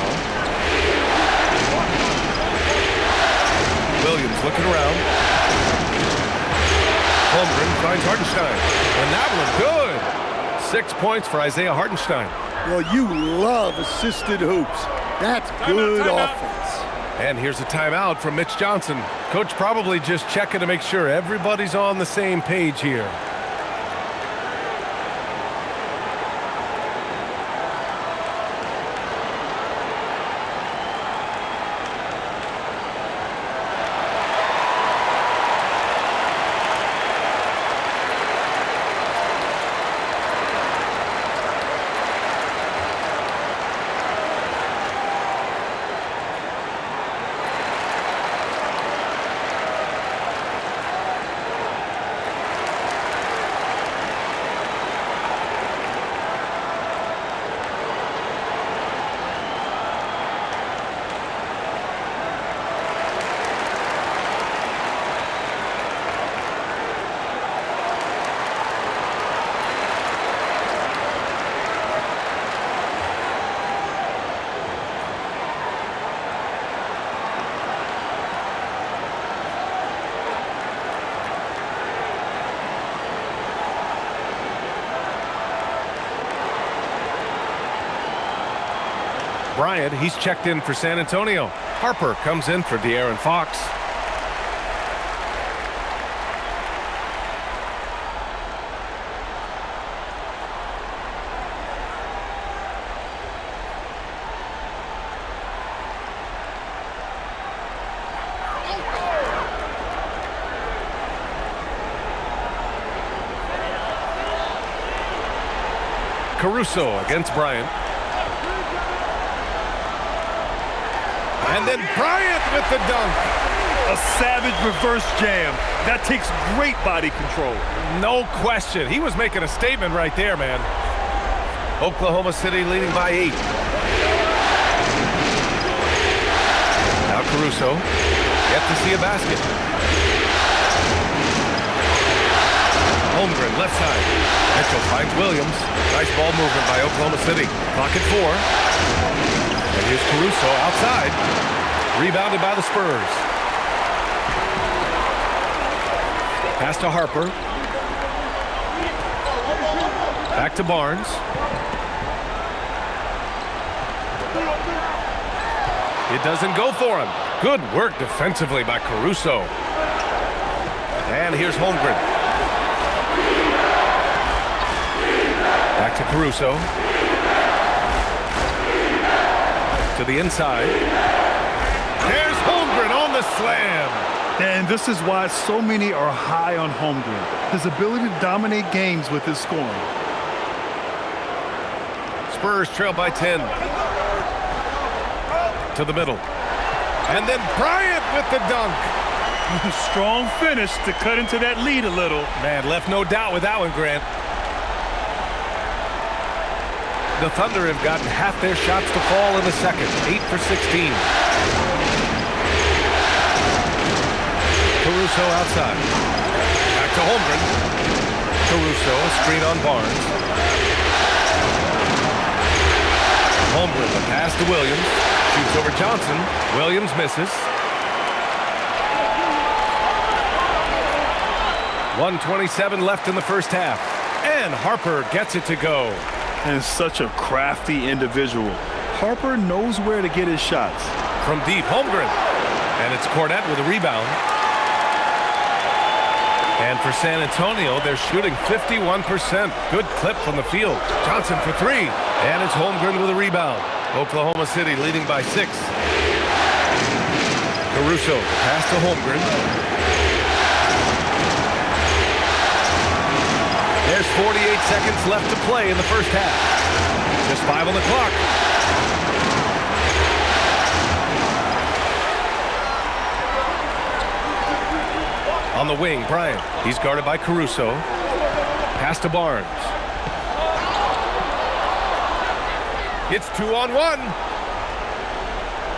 Speaker 9: Williams looking around. Holmgren finds Hartenstein. And that one good. 6 points for Isaiah Hartenstein.
Speaker 11: Well, you love assisted hoops. That's good offense.
Speaker 9: And here's a timeout from Mitch Johnson. Coach probably just checking to make sure everybody's on the same page here. Bryant, he's checked in for San Antonio. Harper comes in for De'Aaron Fox. Caruso against Bryant. And then Bryant with the dunk.
Speaker 10: A savage reverse jam. That takes great body control.
Speaker 9: No question. He was making a statement right there, man. Oklahoma City leading by 8. Now Caruso. Yet to see a basket. Holmgren, left side. Mitchell finds Williams. Nice ball movement by Oklahoma City. Clock at 4. And here's Caruso outside. Rebounded by the Spurs. Pass to Harper. Back to Barnes. It doesn't go for him. Good work defensively by Caruso. And here's Holmgren. Back to Caruso. To the inside. There's Holmgren on the slam.
Speaker 10: And this is why so many are high on Holmgren. His ability to dominate games with his scoring.
Speaker 9: Spurs trail by 10. To the middle. And then Bryant with the dunk.
Speaker 10: Strong finish to cut into that lead a little.
Speaker 9: Man, left no doubt with that one, Grant. The Thunder have gotten half their shots to fall in the second. 8 for 16. Caruso outside. Back to Holmgren. Caruso, a screen on Barnes. Holmgren, the pass to Williams. Shoots over Johnson. Williams misses. 1:27 left in the first half. And Harper gets it to go.
Speaker 10: And such a crafty individual. Harper knows where to get his shots.
Speaker 9: From deep, Holmgren. And it's Cornette with a rebound. And for San Antonio, they're shooting 51%. Good clip from the field. Johnson for three. And it's Holmgren with a rebound. Oklahoma City leading by 6. Caruso, pass to Holmgren. There's 48 seconds left to play in the first half. Just 5 on the clock. On the wing, Bryant. He's guarded by Caruso. Pass to Barnes. It's 2-on-1.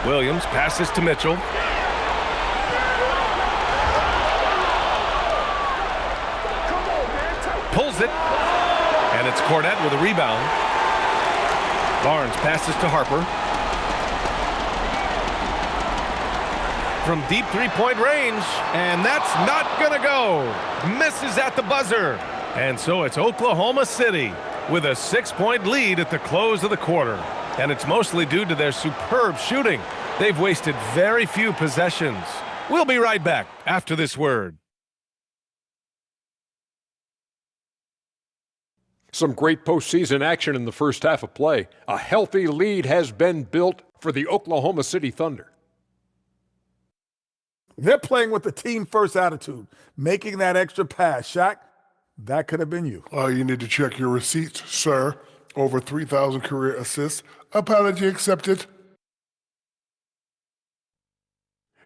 Speaker 9: Williams passes to Mitchell. Pulls it. And it's Cornette with a rebound. Barnes passes to Harper. From deep three-point range. And that's not going to go. Misses at the buzzer. And so it's Oklahoma City with a 6-point lead at the close of the quarter. And it's mostly due to their superb shooting. They've wasted very few possessions. We'll be right back after this word.
Speaker 5: Some great postseason action in the first half of play. A healthy lead has been built for the Oklahoma City Thunder.
Speaker 6: They're playing with the team-first attitude, making that extra pass. Shaq, that could have been you.
Speaker 7: You need to check your receipts, sir. Over 3,000 career assists. Apology accepted.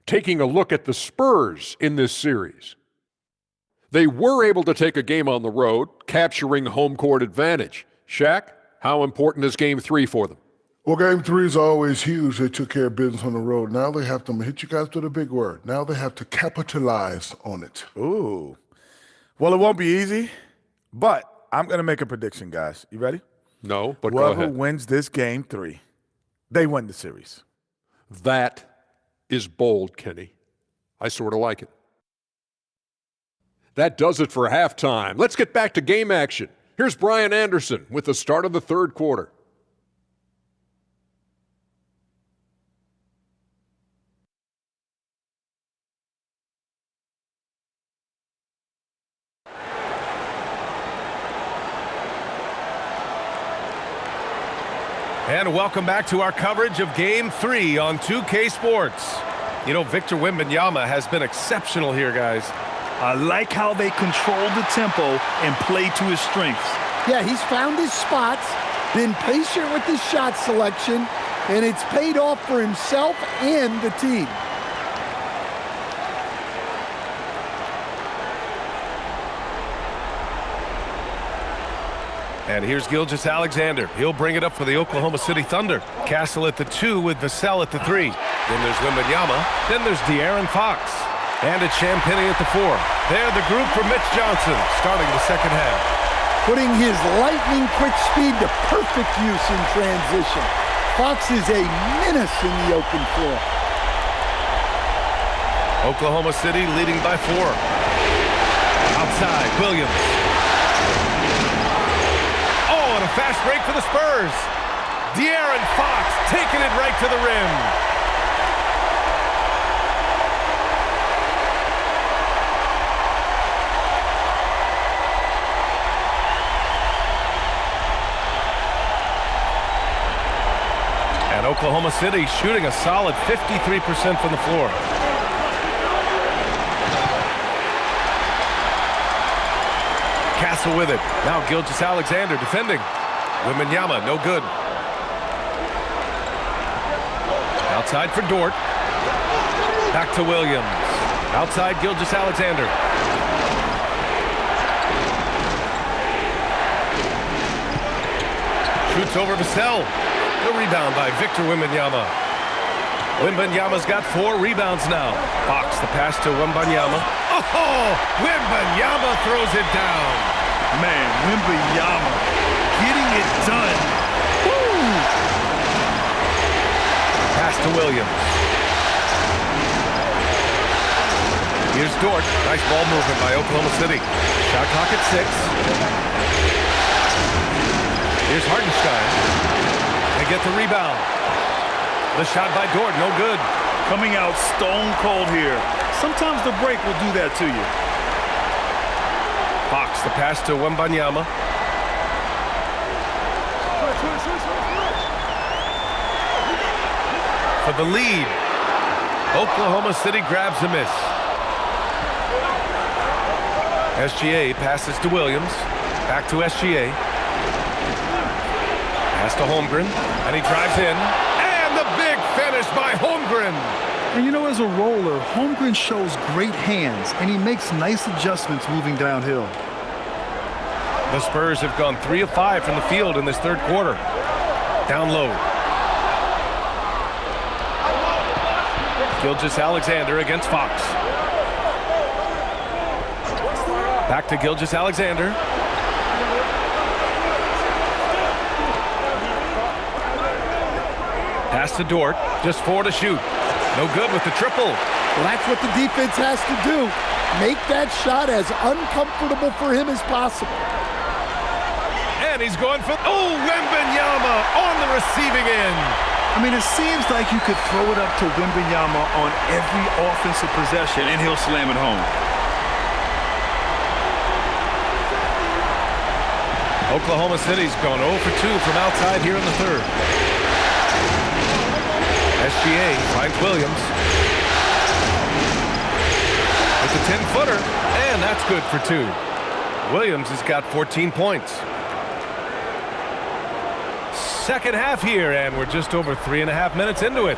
Speaker 5: Taking a look at the Spurs in this series. They were able to take a game on the road, capturing home court advantage. Shaq, how important is Game 3 for them?
Speaker 7: Well, Game 3 is always huge. They took care of business on the road. Now they have to hit you guys with a big word. Now they have to capitalize on it.
Speaker 6: Ooh. Well, it won't be easy, but I'm going to make a prediction, guys. You ready?
Speaker 5: No, but go
Speaker 6: Whoever
Speaker 5: ahead.
Speaker 6: wins this Game 3, they win the series.
Speaker 5: That is bold, Kenny. I sort of like it. That does it for halftime. Let's get back to game action. Here's Brian Anderson with the start of the third quarter.
Speaker 9: And welcome back to our coverage of Game 3 on 2K Sports. You know, Victor Wembanyama has been exceptional here, guys.
Speaker 10: I like how they control the tempo and play to his strengths.
Speaker 11: Yeah, he's found his spots, been patient with his shot selection, and it's paid off for himself and the team.
Speaker 9: And here's Gilgeous-Alexander. He'll bring it up for the Oklahoma City Thunder. Castle at the 2 with Vassell at the 3. Then there's Wembanyama. Then there's De'Aaron Fox. And it's Champagnie at the 4. They're the group for Mitch Johnson, starting the second half.
Speaker 11: Putting his lightning quick speed to perfect use in transition. Fox is a menace in the open floor.
Speaker 9: Oklahoma City leading by 4. Outside, Williams. Oh, and a fast break for the Spurs. De'Aaron Fox taking it right to the rim. Oklahoma City shooting a solid 53% from the floor. Castle with it. Now Gilgeous-Alexander defending. Wembanyama, no good. Outside for Dort. Back to Williams. Outside Gilgeous-Alexander. Shoots over Vassell. The rebound by Victor Wembanyama. Wembanyama's got 4 rebounds now. Fox, the pass to Wembanyama. Oh, Wembanyama throws it down.
Speaker 10: Man, Wembanyama getting it done. Woo!
Speaker 9: Pass to Williams. Here's Dort. Nice ball movement by Oklahoma City. Shot clock at 6. Here's Hartenstein. They get the rebound. The shot by Dort, no good.
Speaker 10: Coming out stone cold here. Sometimes the break will do that to you.
Speaker 9: Fox, the pass to Wembanyama. For the lead. Oklahoma City grabs a miss. SGA passes to Williams. Back to SGA. Pass to Holmgren. And he drives in. And the big finish by Holmgren.
Speaker 10: And you know, as a roller, Holmgren shows great hands, and he makes nice adjustments moving downhill.
Speaker 9: The Spurs have gone 3 of 5 from the field in this third quarter. Down low. Gilgeous-Alexander against Fox. Back to Gilgeous-Alexander. Pass to Dort. Just 4 to shoot. No good with the triple.
Speaker 11: Well, that's what the defense has to do. Make that shot as uncomfortable for him as possible.
Speaker 9: And he's going for... Oh, Wembanyama on the receiving end.
Speaker 10: I mean, it seems like you could throw it up to Wembanyama on every offensive possession, and he'll slam it home.
Speaker 9: Oklahoma City's gone 0 for 2 from outside here in the third. SGA finds Williams. With the 10-footer, and that's good for 2. Williams has got 14 points. Second half here, and we're just over 3.5 minutes into it.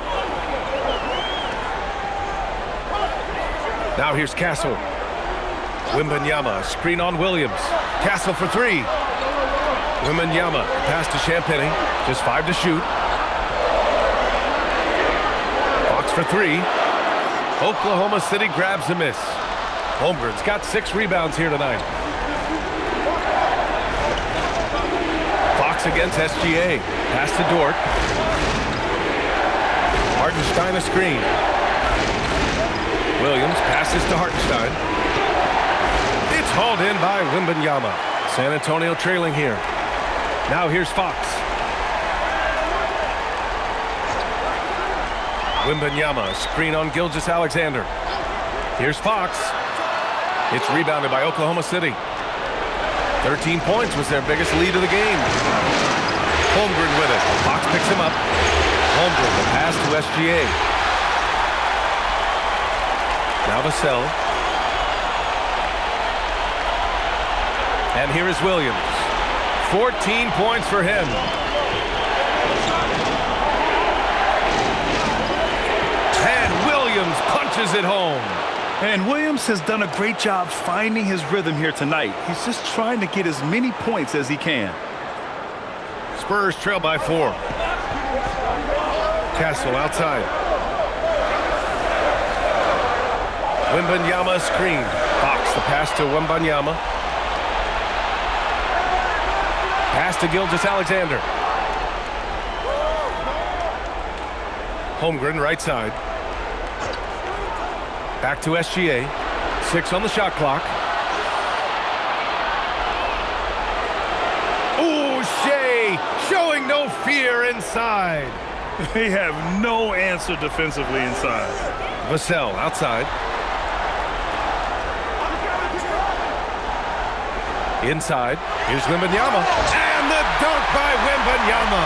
Speaker 9: Now here's Castle. Wembanyama, screen on Williams. Castle for 3. Wembanyama, pass to Champagny. Just 5 to shoot. Fox for 3. Oklahoma City grabs a miss. Holmgren's got 6 rebounds here tonight. Fox against SGA. Pass to Dort. Hartenstein a screen. Williams passes to Hartenstein. It's hauled in by Wembanyama. San Antonio trailing here. Now here's Fox. Wembanyama, screen on Gilgeous-Alexander. Here's Fox. It's rebounded by Oklahoma City. 13 points was their biggest lead of the game. Holmgren with it. Fox picks him up. Holmgren, the pass to SGA. Now Vassell. And here is Williams. 14 points for him. And Williams punches it home.
Speaker 10: And Williams has done a great job finding his rhythm here tonight. He's just trying to get as many points as he can.
Speaker 9: Spurs trail by 4. Castle outside. Wembanyama screen. Fox, the pass to Wembanyama. Pass to Gilgeous-Alexander. Holmgren right side. Back to SGA. 6 on the shot clock. Ooh, Shea showing no fear inside.
Speaker 10: They have no answer defensively inside.
Speaker 9: Vassell outside. Inside. Here's Wembanyama. And the dunk by Wembanyama.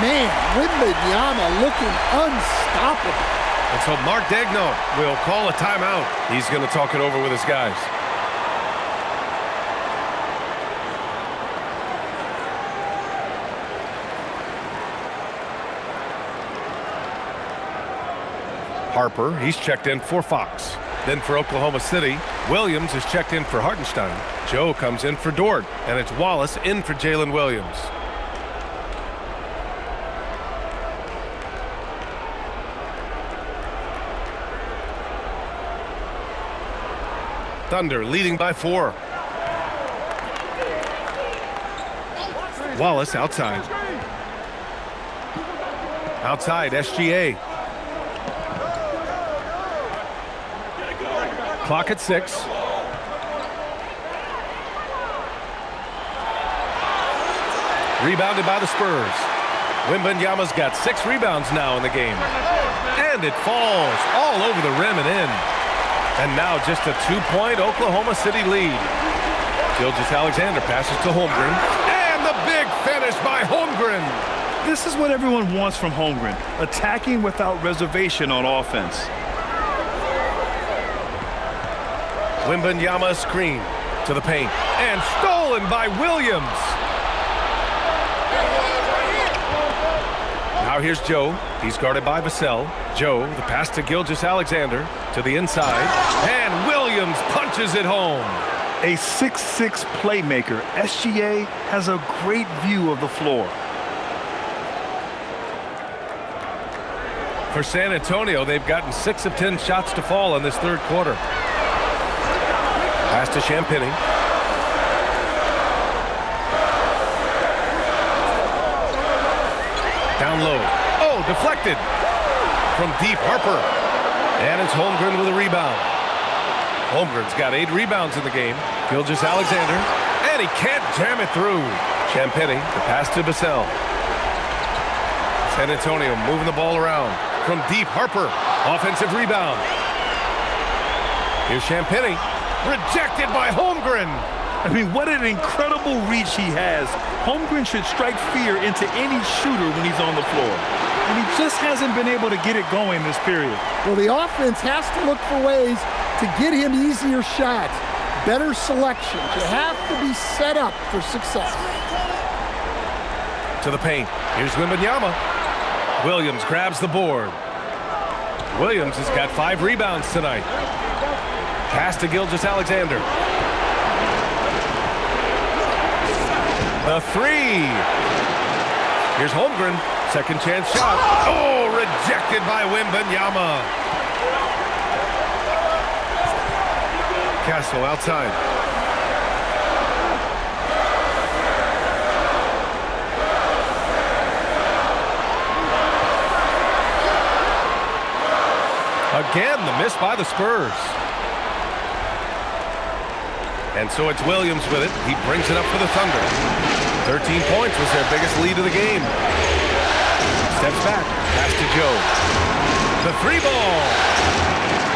Speaker 11: man, Wembanyama looking unstoppable.
Speaker 9: And so Mark Daigneault will call a timeout. He's going to talk it over with his guys. Harper, he's checked in for Fox. Then for Oklahoma City, Williams is checked in for Hartenstein. Joe comes in for Dort, and it's Wallace in for Jalen Williams. Thunder leading by 4. Wallace outside. Outside, SGA. Clock at 6. Rebounded by the Spurs. Wembanyama's got 6 rebounds now in the game. And it falls all over the rim and in. And now just a 2-point Oklahoma City lead. Gilgeous-Alexander passes to Holmgren. And the big finish by Holmgren.
Speaker 10: This is what everyone wants from Holmgren, attacking without reservation on offense.
Speaker 9: Wembanyama screen to the paint. And stolen by Williams. Now here's Joe. He's guarded by Vassell. Joe, the pass to Gilgeous-Alexander to the inside. And Williams punches it home.
Speaker 10: A 6'6" playmaker, SGA has a great view of the floor.
Speaker 9: For San Antonio, they've gotten 6 of 10 shots to fall in this third quarter. Pass to Champagnie. Down low. Oh, deflected. From deep, Harper. And it's Holmgren with a rebound. Holmgren's got 8 rebounds in the game. Gilgeous-Alexander. And he can't jam it through. Champagnie, the pass to Vassell. San Antonio moving the ball around. From deep, Harper. Offensive rebound. Here's Champagnie. Rejected by Holmgren.
Speaker 10: I mean, what an incredible reach he has. Holmgren should strike fear into any shooter when he's on the floor. And he just hasn't been able to get it going this period.
Speaker 11: Well, the offense has to look for ways to get him easier shots, better selections. You have to be set up for success.
Speaker 9: To the paint. Here's Wembanyama. Williams grabs the board. Williams has got 5 rebounds tonight. Pass to Gilgeous-Alexander. The 3. Here's Holmgren. Second chance shot. Oh, rejected by Wembanyama. Castle outside. Again, the miss by the Spurs. And so it's Williams with it. He brings it up for the Thunder. 13 points was their biggest lead of the game. Steps back. Pass to Joe. The 3 ball.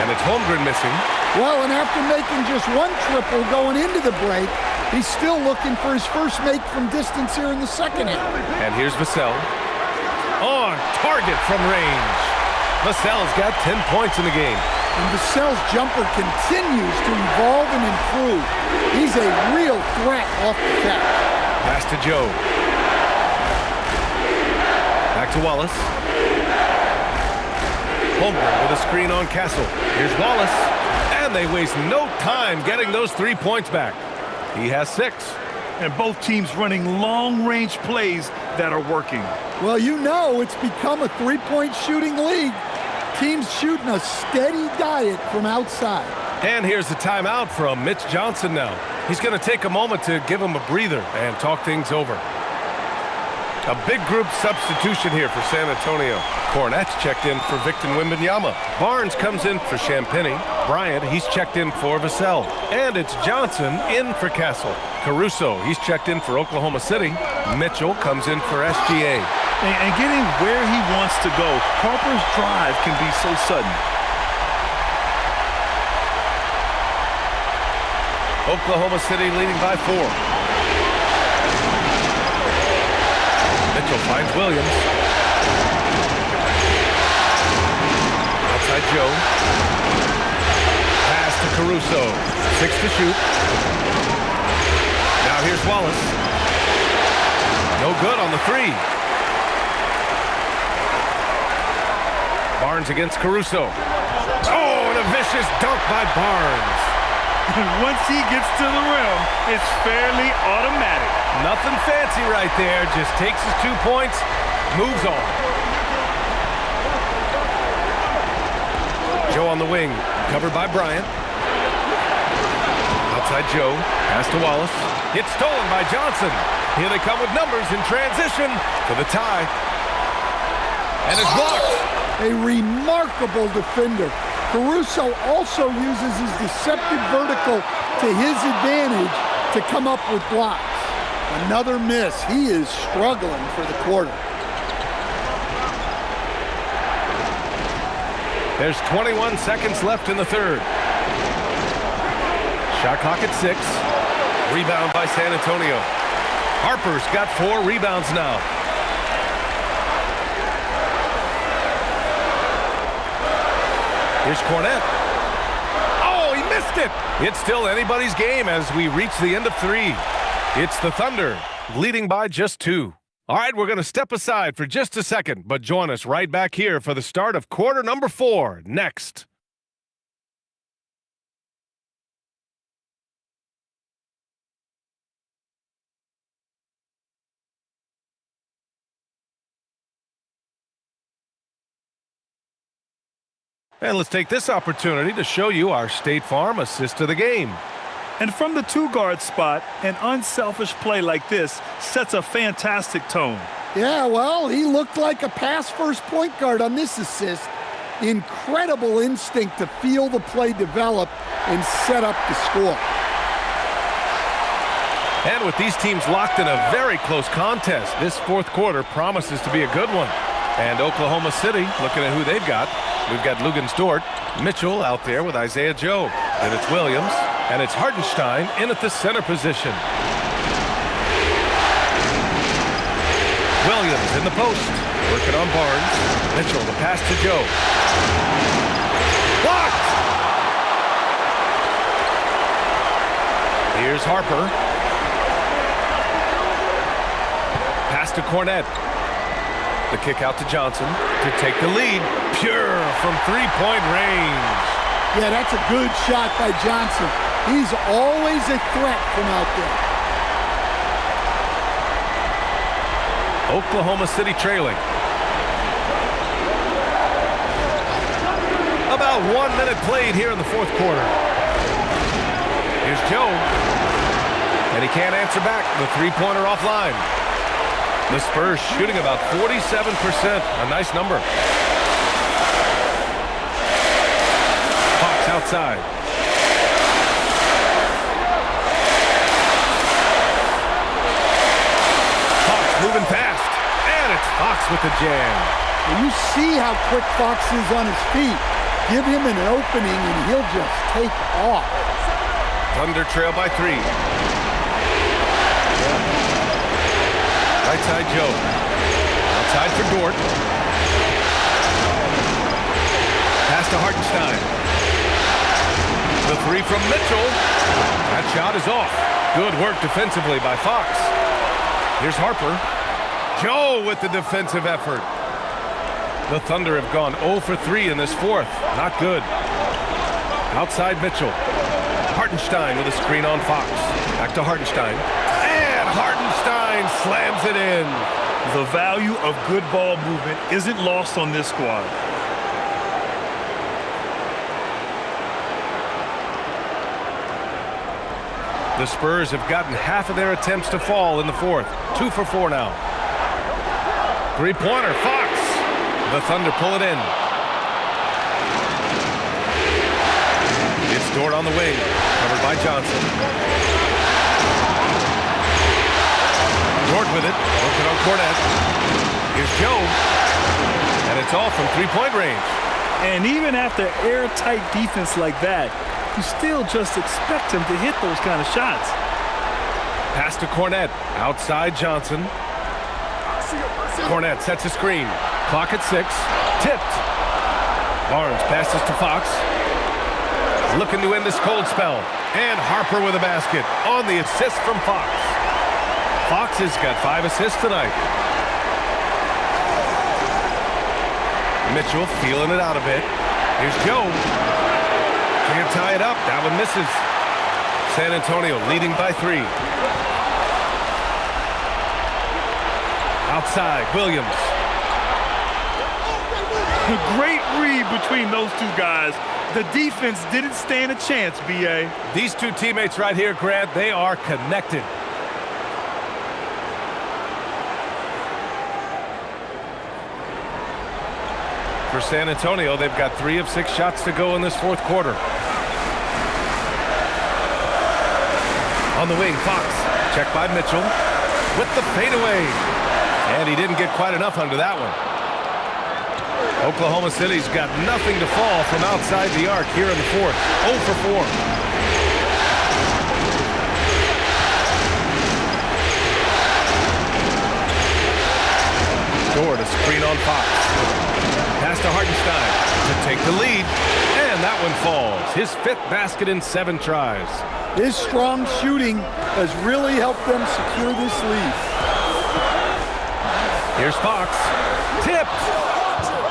Speaker 9: And it's Holmgren missing.
Speaker 11: Well, and after making just 1 triple going into the break, he's still looking for his first make from distance here in the second half.
Speaker 9: And here's Vassell. On target from range. Vassell's got 10 points in the game.
Speaker 11: And Vassell's jumper continues to evolve and improve. He's a real threat off the catch.
Speaker 9: Pass to Joe. Back to Wallace. Holmgren with a screen on Castle. Here's Wallace. And they waste no time getting those 3 points back. He has 6.
Speaker 10: And both teams running long-range plays that are working.
Speaker 11: Well, you know it's become a 3-point shooting league. Teams shooting a steady diet from outside.
Speaker 9: And here's the timeout from Mitch Johnson now. He's going to take a moment to give him a breather and talk things over. A big group substitution here for San Antonio. Cornette's checked in for Victor Wembanyama. Barnes comes in for Champagnie. Bryant, he's checked in for Vassell. And it's Johnson in for Castle. Caruso, he's checked in for Oklahoma City. Mitchell comes in for SGA.
Speaker 10: And getting where he wants to go, Harper's drive can be so sudden.
Speaker 9: Oklahoma City leading by 4. Mitchell finds Williams. Outside Joe. Pass to Caruso. 6 to shoot. Now here's Wallace. No good on the 3. Barnes against Caruso. Oh, and a vicious dunk by Barnes.
Speaker 10: Once he gets to the rim, it's fairly automatic.
Speaker 9: Nothing fancy right there. Just takes his 2 points, moves on. Joe on the wing, covered by Bryant. Outside Joe, pass to Wallace. It's stolen by Johnson. Here they come with numbers in transition for the tie. And it's blocked.
Speaker 11: A remarkable defender. Caruso also uses his deceptive vertical to his advantage to come up with blocks. Another miss. He is struggling for the quarter.
Speaker 9: There's 21 seconds left in the third. Shot clock at 6. Rebound by San Antonio. Harper's got 4 rebounds now. Here's Cornette. Oh, he missed it. It's still anybody's game as we reach the end of 3. It's the Thunder, leading by just 2. All right, we're going to step aside for just a second, but join us right back here for the start of quarter number 4 next. And let's take this opportunity to show you our State Farm assist to the game.
Speaker 10: And from the 2-guard spot, an unselfish play like this sets a fantastic tone.
Speaker 11: Yeah, well, he looked like a pass-first point guard on this assist. Incredible instinct to feel the play develop and set up the score.
Speaker 9: And with these teams locked in a very close contest, this fourth quarter promises to be a good one. And Oklahoma City, looking at who they've got. We've got Lugan-Stort, Mitchell out there with Isaiah Joe. And it's Williams, and it's Hartenstein in at the center position. Williams in the post, working on Barnes. Mitchell, the pass to Joe. Blocked! Here's Harper. Pass to Cornette. The kick out to Johnson to take the lead. Pure from three-point range.
Speaker 11: Yeah, that's a good shot by Johnson. He's always a threat from out there.
Speaker 9: Oklahoma City trailing. About 1 minute played here in the fourth quarter. Here's Joe. And he can't answer back. The three-pointer offline. The Spurs shooting about 47%. A nice number. Fox outside. Fox moving fast. And it's Fox with the jam.
Speaker 11: Well, you see how quick Fox is on his feet. Give him an opening and he'll just take off.
Speaker 9: Thunder trail by 3. Right side Joe. Outside for Dort. Pass to Hartenstein. The 3 from Mitchell. That shot is off. Good work defensively by Fox. Here's Harper. Joe with the defensive effort. The Thunder have gone 0 for 3 in this fourth. Not good. Outside Mitchell. Hartenstein with a screen on Fox. Back to Hartenstein. And Hartenstein slams it in.
Speaker 10: The value of good ball movement isn't lost on this squad.
Speaker 9: The Spurs have gotten half of their attempts to fall in the fourth. 2 for 4 now. Three-pointer, Fox. The Thunder pull it in. It's Dort on the wing, covered by Johnson. Dort with it, working on Cornette. Here's Joe, and it's all from three-point range.
Speaker 10: And even after airtight defense like that, you still just expect him to hit those kind of shots.
Speaker 9: Pass to Cornette, outside Johnson. Cornette sets a screen. Clock at 6. Tipped. Barnes passes to Fox. Looking to end this cold spell. And Harper with a basket on the assist from Fox. Fox has got 5 assists tonight. Mitchell feeling it out a bit. Here's Joe. Can't tie it up. That one misses. San Antonio leading by 3. Outside, Williams.
Speaker 10: A great read between those two guys. The defense didn't stand a chance, B.A.
Speaker 9: These two teammates right here, Grant, they are connected. For San Antonio, they've got 3 of 6 shots to go in this fourth quarter. On the wing, Fox. Checked by Mitchell. With the fadeaway. And he didn't get quite enough under that one. Oklahoma City's got nothing to fall from outside the arc here in the fourth. 0 for 4. Door to screen on Fox. Pass to Hartenstein to take the lead. And that one falls. His 5th basket in 7 tries.
Speaker 11: His strong shooting has really helped them secure this lead.
Speaker 9: Here's Fox. Tipped.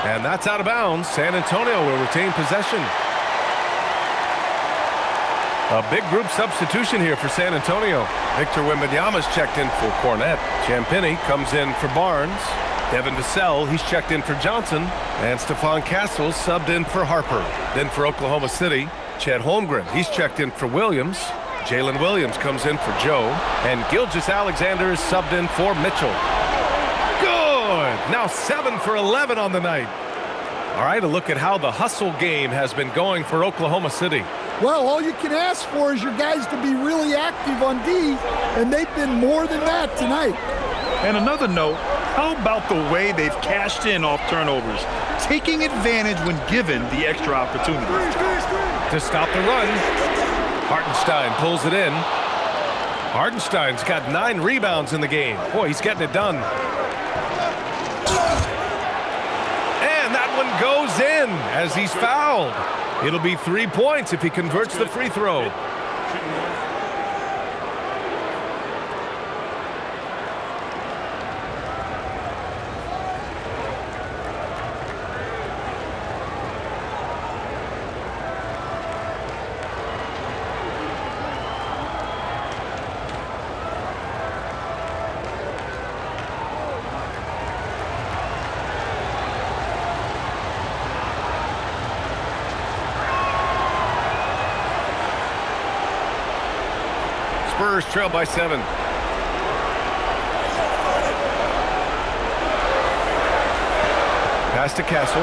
Speaker 9: And that's out of bounds. San Antonio will retain possession. A big group substitution here for San Antonio. Victor Wembanyama's checked in for Cornette. Champagnie comes in for Barnes. Devin Vassell, he's checked in for Johnson. And Stephon Castles subbed in for Harper. Then for Oklahoma City, Chet Holmgren, he's checked in for Williams. Jalen Williams comes in for Joe. And Gilgeous-Alexander is subbed in for Mitchell. Good! Now 7 for 11 on the night. All right, a look at how the hustle game has been going for Oklahoma City.
Speaker 11: Well, all you can ask for is your guys to be really active on D, and they've been more than that tonight.
Speaker 10: And another note, how about the way they've cashed in off turnovers, taking advantage when given the extra opportunity.
Speaker 9: To stop the run, Hartenstein pulls it in. Hartenstein's got 9 rebounds in the game. Boy, he's getting it done. And that one goes in as he's fouled. It'll be 3 points if he converts the free throw. Spurs trail by 7. Pass to Castle.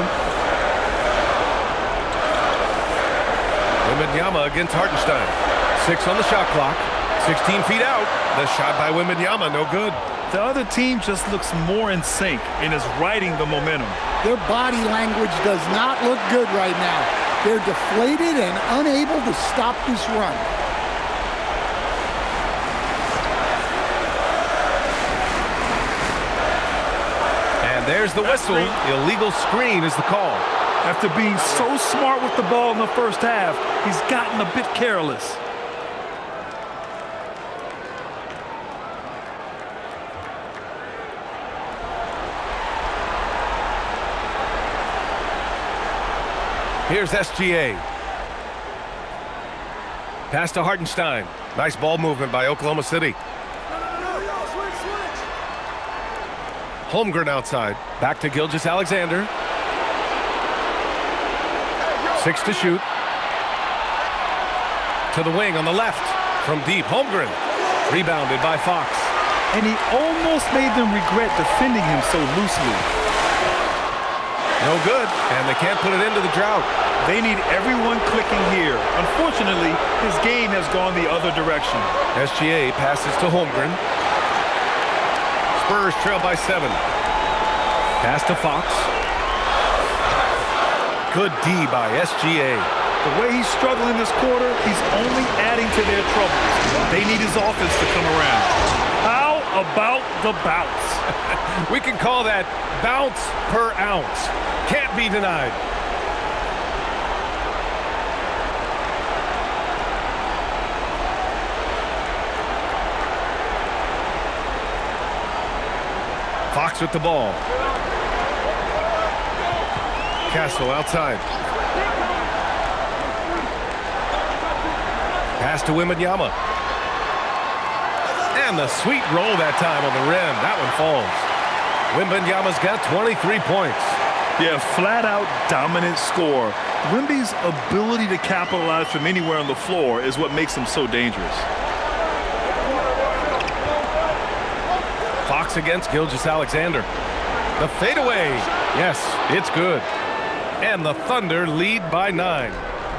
Speaker 9: Wembanyama against Hartenstein. 6 on the shot clock. 16 feet out. The shot by Wembanyama, no good.
Speaker 10: The other team just looks more in sync and is riding the momentum.
Speaker 11: Their body language does not look good right now. They're deflated and unable to stop this run.
Speaker 9: There's the whistle. Illegal screen is the call.
Speaker 10: After being so smart with the ball in the first half, he's gotten a bit careless.
Speaker 9: Here's SGA. Pass to Hartenstein. Nice ball movement by Oklahoma City. Holmgren outside. Back to Gilgeous-Alexander. 6 to shoot. To the wing on the left. From deep, Holmgren. Rebounded by Fox.
Speaker 10: And he almost made them regret defending him so loosely.
Speaker 9: No good, and they can't put it into the drought.
Speaker 10: They need everyone clicking here. Unfortunately, his game has gone the other direction.
Speaker 9: SGA passes to Holmgren. Spurs trail by 7. Pass to Fox. Good D by SGA.
Speaker 10: The way he's struggling this quarter, he's only adding to their troubles. They need his offense to come around. How about the bounce.
Speaker 9: We can call that bounce per ounce. Can't be denied. Fox with the ball. Castle outside. Pass to Wembanyama. And the sweet roll that time on the rim. That one falls. Wembanyama's got 23 points.
Speaker 10: Yeah, flat-out dominant score. Wemby's ability to capitalize from anywhere on the floor is what makes him so dangerous.
Speaker 9: Fox against Gilgeous-Alexander. The fadeaway. Yes, it's good. And the Thunder lead by 9.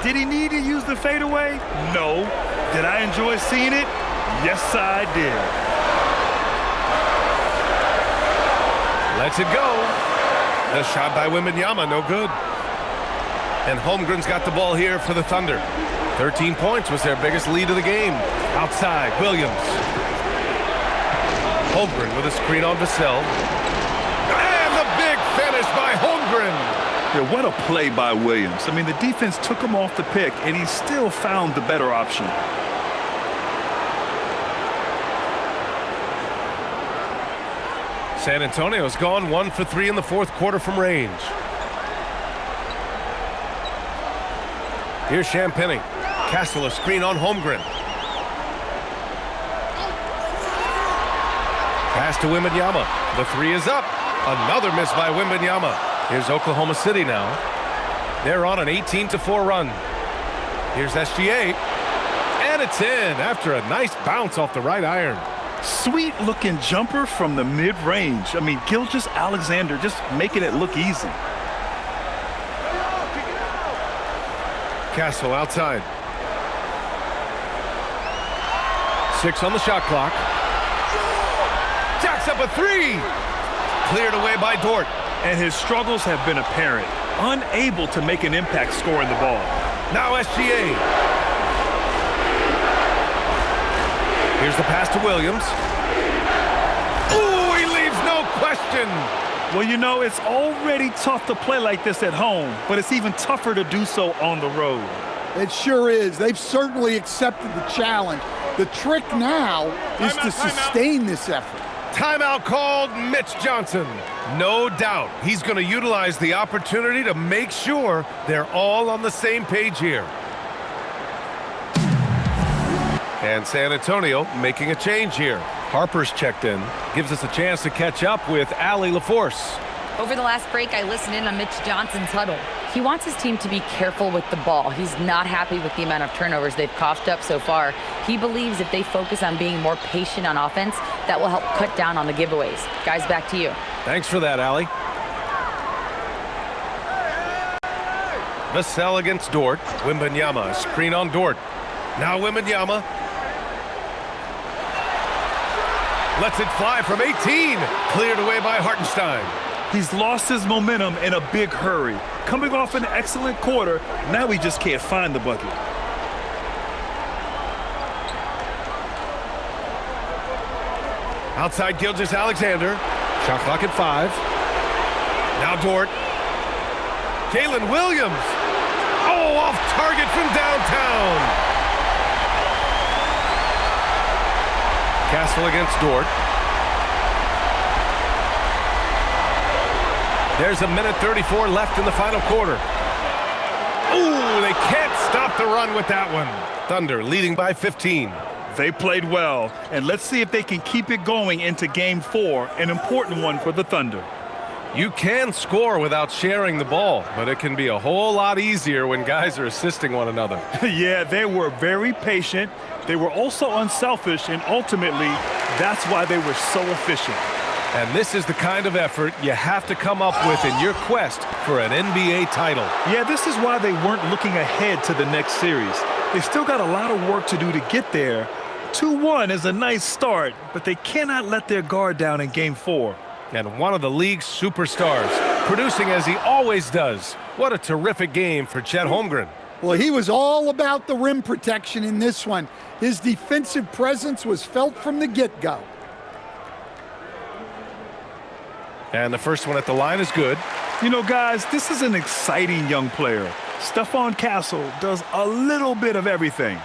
Speaker 10: Did he need to use the fadeaway? No. Did I enjoy seeing it? Yes, I did.
Speaker 9: Lets it go. The shot by Wembanyama, no good. And Holmgren's got the ball here for the Thunder. 13 points was their biggest lead of the game. Outside, Williams. Holmgren with a screen on Vassell. And the big finish by Holmgren.
Speaker 10: Yeah, what a play by Williams. I mean, the defense took him off the pick, and he still found the better option.
Speaker 9: San Antonio's gone 1 for 3 in the fourth quarter from range. Here's Champagnie. Castle a screen on Holmgren. Pass to Wembanyama. The 3 is up. Another miss by Wembanyama. Here's Oklahoma City now. They're on an 18-4 run. Here's SGA. And it's in after a nice bounce off the right iron.
Speaker 10: Sweet-looking jumper from the mid-range. I mean, Gilgeous-Alexander just making it look easy.
Speaker 9: Castle outside. 6 on the shot clock. Jacks up a 3. Cleared away by Dort.
Speaker 10: And his struggles have been apparent. Unable to make an impact scoring the ball.
Speaker 9: Now SGA. Here's the pass to Williams. Ooh, he leaves no question.
Speaker 10: Well, you know, it's already tough to play like this at home, but it's even tougher to do so on the road.
Speaker 11: It sure is. They've certainly accepted the challenge. The trick now is to sustain this effort.
Speaker 9: Timeout called. Mitch Johnson. No doubt he's going to utilize the opportunity to make sure they're all on the same page here. And San Antonio making a change here. Harper's checked in. Gives us a chance to catch up with Allie LaForce.
Speaker 4: Over the last break, I listened in on Mitch Johnson's huddle. He wants his team to be careful with the ball. He's not happy with the amount of turnovers they've coughed up so far. He believes if they focus on being more patient on offense, that will help cut down on the giveaways. Guys, back to you.
Speaker 9: Thanks for that, Allie. Vassell against Dort. Wembanyama, screen on Dort. Now Wembanyama. Lets it fly from 18. Cleared away by Hartenstein.
Speaker 10: He's lost his momentum in a big hurry. Coming off an excellent quarter, now he just can't find the bucket.
Speaker 9: Outside Gilgeous-Alexander. Shot clock at 5. Now Dort. Jalen Williams. Oh, off target from downtown. Castle against Dort. There's a minute 34 left in the final quarter. Ooh, they can't stop the run with that one. Thunder leading by 15.
Speaker 10: They played well, and let's see if they can keep it going into Game 4, an important one for the Thunder.
Speaker 9: You can score without sharing the ball, but it can be a whole lot easier when guys are assisting one another.
Speaker 10: Yeah, they were very patient. They were also unselfish, and ultimately, that's why they were so efficient.
Speaker 9: And this is the kind of effort you have to come up with in your quest for an NBA title.
Speaker 10: Yeah, this is why they weren't looking ahead to the next series. They still got a lot of work to do to get there. 2-1 is a nice start, but they cannot let their guard down in Game 4.
Speaker 9: And one of the league's superstars, producing as he always does. What a terrific game for Chet Holmgren.
Speaker 11: Well, he was all about the rim protection in this one. His defensive presence was felt from the get-go.
Speaker 9: And the first one at the line is good.
Speaker 10: You know, guys, this is an exciting young player. Stephon Castle does a little bit of everything.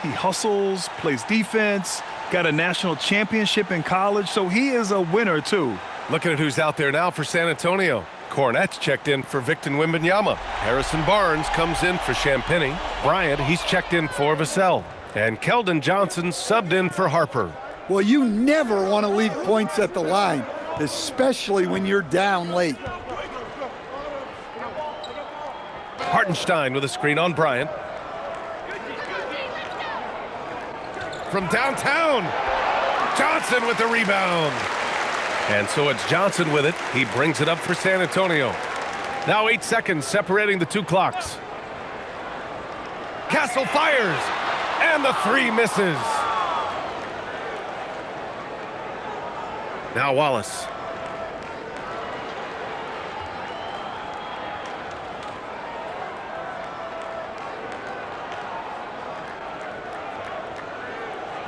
Speaker 10: He hustles, plays defense, got a national championship in college, so he is a winner, too.
Speaker 9: Looking at who's out there now for San Antonio. Cornett's checked in for Victor Wembanyama. Harrison Barnes comes in for Champagny. Bryant, he's checked in for Vassell. And Keldon Johnson subbed in for Harper.
Speaker 11: Well, you never want to leave points at the line, especially when you're down late.
Speaker 9: Hartenstein with a screen on Bryant. From downtown, Johnson with the rebound. And so it's Johnson with it. He brings it up for San Antonio. Now 8 seconds separating the two clocks. Castle fires, and the three misses. Now Wallace.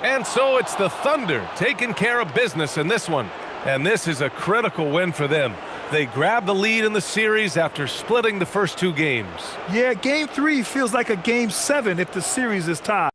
Speaker 9: And so it's the Thunder taking care of business in this one. And this is a critical win for them. They grab the lead in the series after splitting the first two games.
Speaker 10: Yeah, Game 3 feels like a Game 7 if the series is tied.